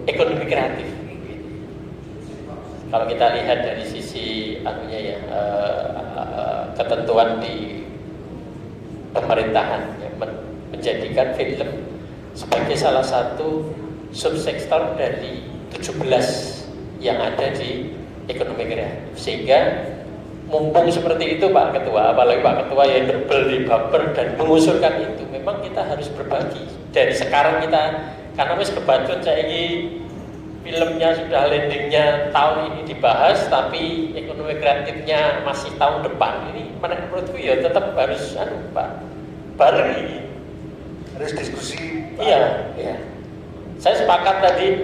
ekonomi kreatif. Kalau kita lihat dari sisi anunya ya ketentuan di pemerintahan yang menjadikan film sebagai salah satu subsektor dari 17 yang ada di ekonomi kreatif. Sehingga mumpung seperti itu Pak Ketua, apalagi Pak Ketua yang berbel baper dan mengusulkan itu, memang kita harus berbagi. Dari sekarang kita, karena wis kebacut saya ini filmnya sudah landingnya tahun ini dibahas, tapi ekonomi kreatifnya masih tahun depan. Ini menurutku ya tetap harus Pak bareng ini. Harus diskusi. Iya. Saya sepakat tadi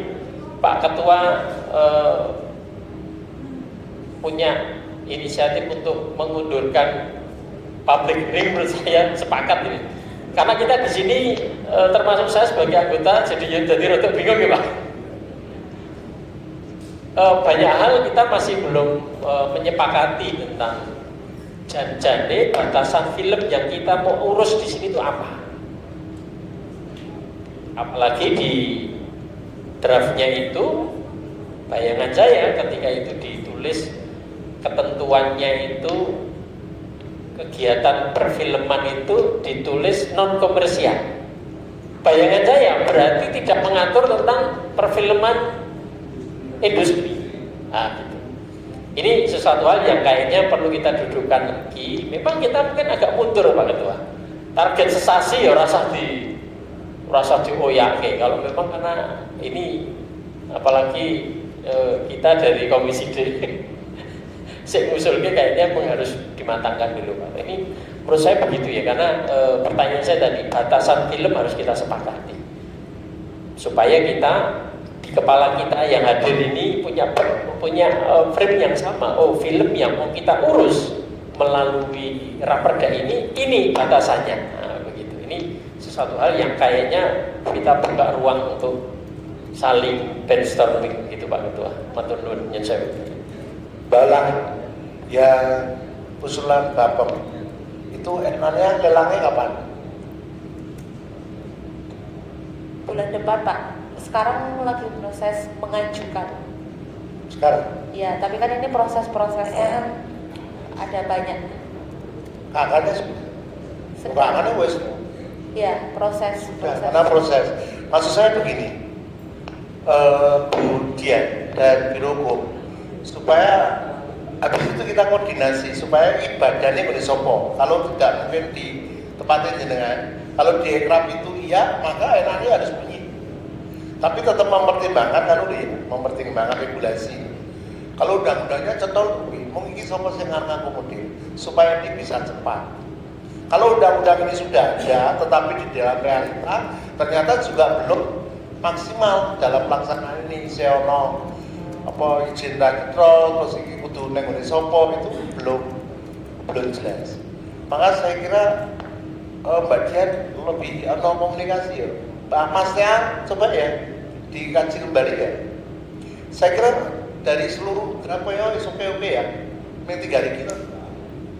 Pak Ketua punya inisiatif untuk mengundurkan public hearing, menurut saya sepakat ini. Karena kita di sini termasuk saya sebagai anggota jadi rada bingung ya Pak. Banyak hal kita masih belum menyepakati tentang janjane batasan film yang kita mau urus di sini itu apa. Apalagi di draftnya itu bayangan saya ketika itu ditulis ketentuannya itu kegiatan perfilman itu ditulis non komersial. Bayangan saya berarti tidak mengatur tentang perfilman industri. Nah, gitu. Ini sesuatu hal yang kayaknya perlu kita dudukkan lagi. Memang kita mungkin agak mundur Pak Ketua. Target sesasi ya rasa dioyake. Kalau memang karena ini apalagi kita dari Komisi D saya ngusulnya kayaknya harus dimatangkan dulu Pak. Ini menurut saya begitu ya, karena pertanyaan saya tadi, batasan film harus kita sepakati supaya kita di kepala kita yang hadir ini punya frame yang sama. Oh, film yang mau kita urus melalui raperda ini batasannya. Nah, begitu. Ini sesuatu hal yang kayaknya kita buka ruang untuk saling brainstorming gitu Pak Ketua. Matur nuwun nyen sewu. Balang yang usulan Bapak itu enaknya lelangnya kapan? Bulan depan Pak. Sekarang lagi proses mengajukan. Sekarang? Ya, tapi kan ini proses-prosesnya ada banyak. Kakaknya kakaknya wes. Ya, proses. Karena proses. Maksud saya begini, Bu Dian dan Biro Hukum, supaya habis itu kita koordinasi supaya ibadahnya boleh sopo. Kalau tidak mungkin di tempatnya jenengan. Kalau di ekraf itu iya, maka enaknya harus bunyi. Tapi tetap mempertimbangkan mempertimbangkan regulasi. Kalau undang-undangnya cetol, mungkin sopo sing ngakomodir supaya ini bisa cepat. Kalau undang-undang ini sudah ada, tetapi di dalam realita ternyata juga belum maksimal dalam pelaksanaan ini. Seono apa izin rakitro, terus iki kudu neng sopo itu belum jelas. Maka saya kira Mbak Dian lebih komunikasi ya. Pak Masnya coba ya dikaji kembali ya. Saya kira dari seluruh berapa ya SOP ya, yang 3 hari kita,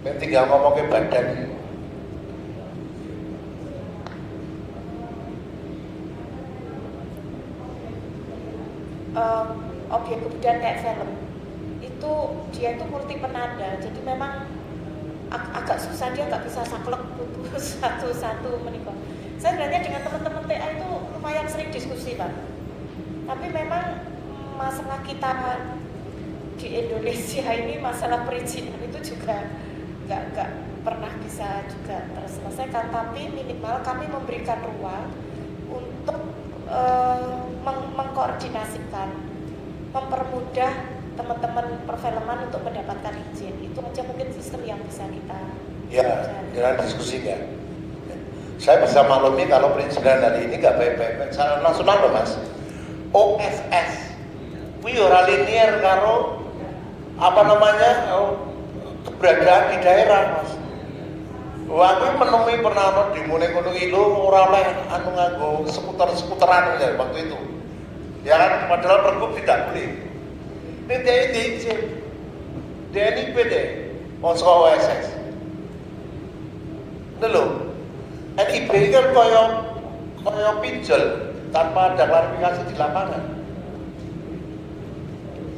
yang 3 ngomong ke badan. Objek kebudayaan kayak film itu dia itu multi penanda, jadi memang agak susah, dia nggak bisa saklek butuh satu-satu menikah. Saya sebenarnya dengan teman-teman TA itu lumayan sering diskusi Pak, tapi memang masalah kita di Indonesia ini masalah perizinan itu juga nggak pernah bisa juga terselesaikan, tapi minimal kami memberikan ruang untuk mengkoordinasikan, mempermudah teman-teman perfilman untuk mendapatkan izin. Itu aja mungkin sistem yang bisa kita jangan diskusi kan. Saya bisa maklumi kalau perizinan hari ini nggak baik-baik. Secara nasional loh Mas. OSS, wih ora linear karo keberadaan di daerah Mas. Aku menemui pernah di Mune Gunung Ilu ora oleh nganggo seputar-seputaran ya waktu itu. Ya kan, padahal pergub tidak boleh. Ini dia izin. DNIP deh, Moskow OSS. Itu loh. NIB kan koyo pinjol tanpa ada klarifikasi di lapangan.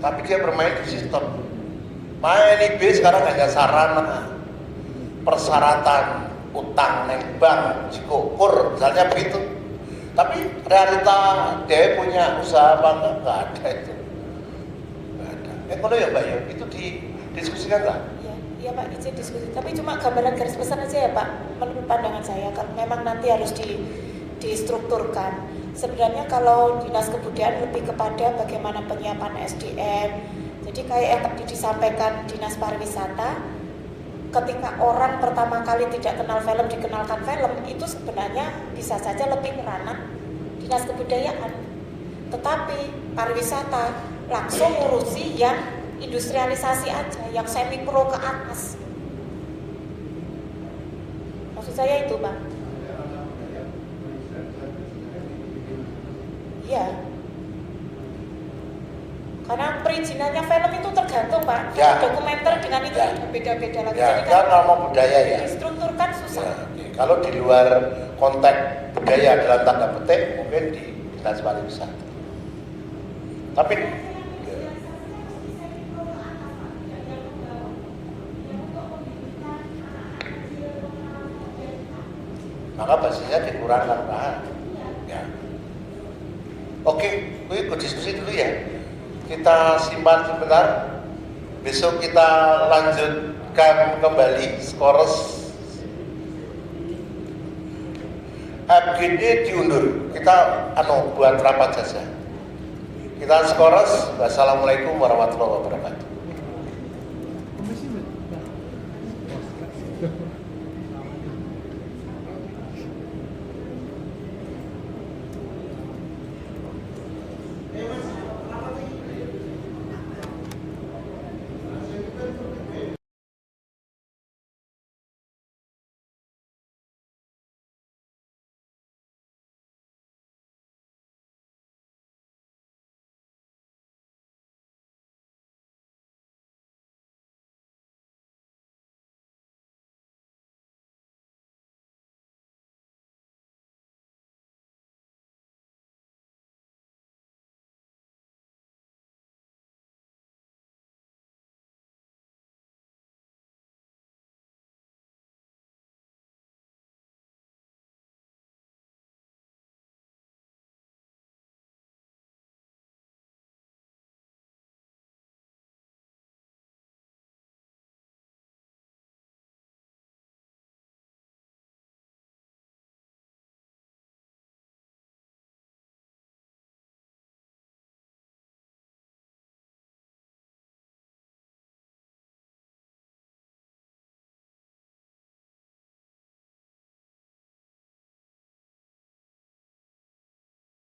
Tapi dia bermain di sistem. Makanya NIB sekarang hanya sarana persyaratan utang neng bank, jikukur, misalnya begitu. Tapi realita dia punya usaha apa enggak ada itu. Enggak ada. Kalau ya Mbak ya, itu didiskusikan lah. Ya Pak, izin diskusi. Tapi cuma gambaran garis besar aja ya Pak, menurut pandangan saya. Kalau memang nanti harus distrukturkan. Sebenarnya kalau dinas kebudayaan lebih kepada bagaimana penyiapan SDM. Jadi kayak yang tadi disampaikan dinas pariwisata, ketika orang pertama kali tidak kenal film dikenalkan film, itu sebenarnya bisa saja lebih ranah dinas kebudayaan. Tetapi pariwisata langsung ngurusi yang industrialisasi aja, yang semi pro ke atas. Maksud saya itu Bang. Iya. Karena perizinannya film itu tergantung Pak. Ya. Dokumenter dengan itu beda-beda lagi. Ya, Jadi kan ngomong budaya ya. Distrukturkan susah. Ya, kalau di luar konteks budaya dalam tanda petik mungkin di dinas pariwisata. Tapi maka basisnya dikurangkan Pak. Ya. Oke, ikut diskusi dulu ya. Kita simpan sebentar. Besok kita lanjutkan kembali skores. FGD diundur. Kita buat rapat saja. Kita skores. Wassalamualaikum warahmatullahi wabarakatuh.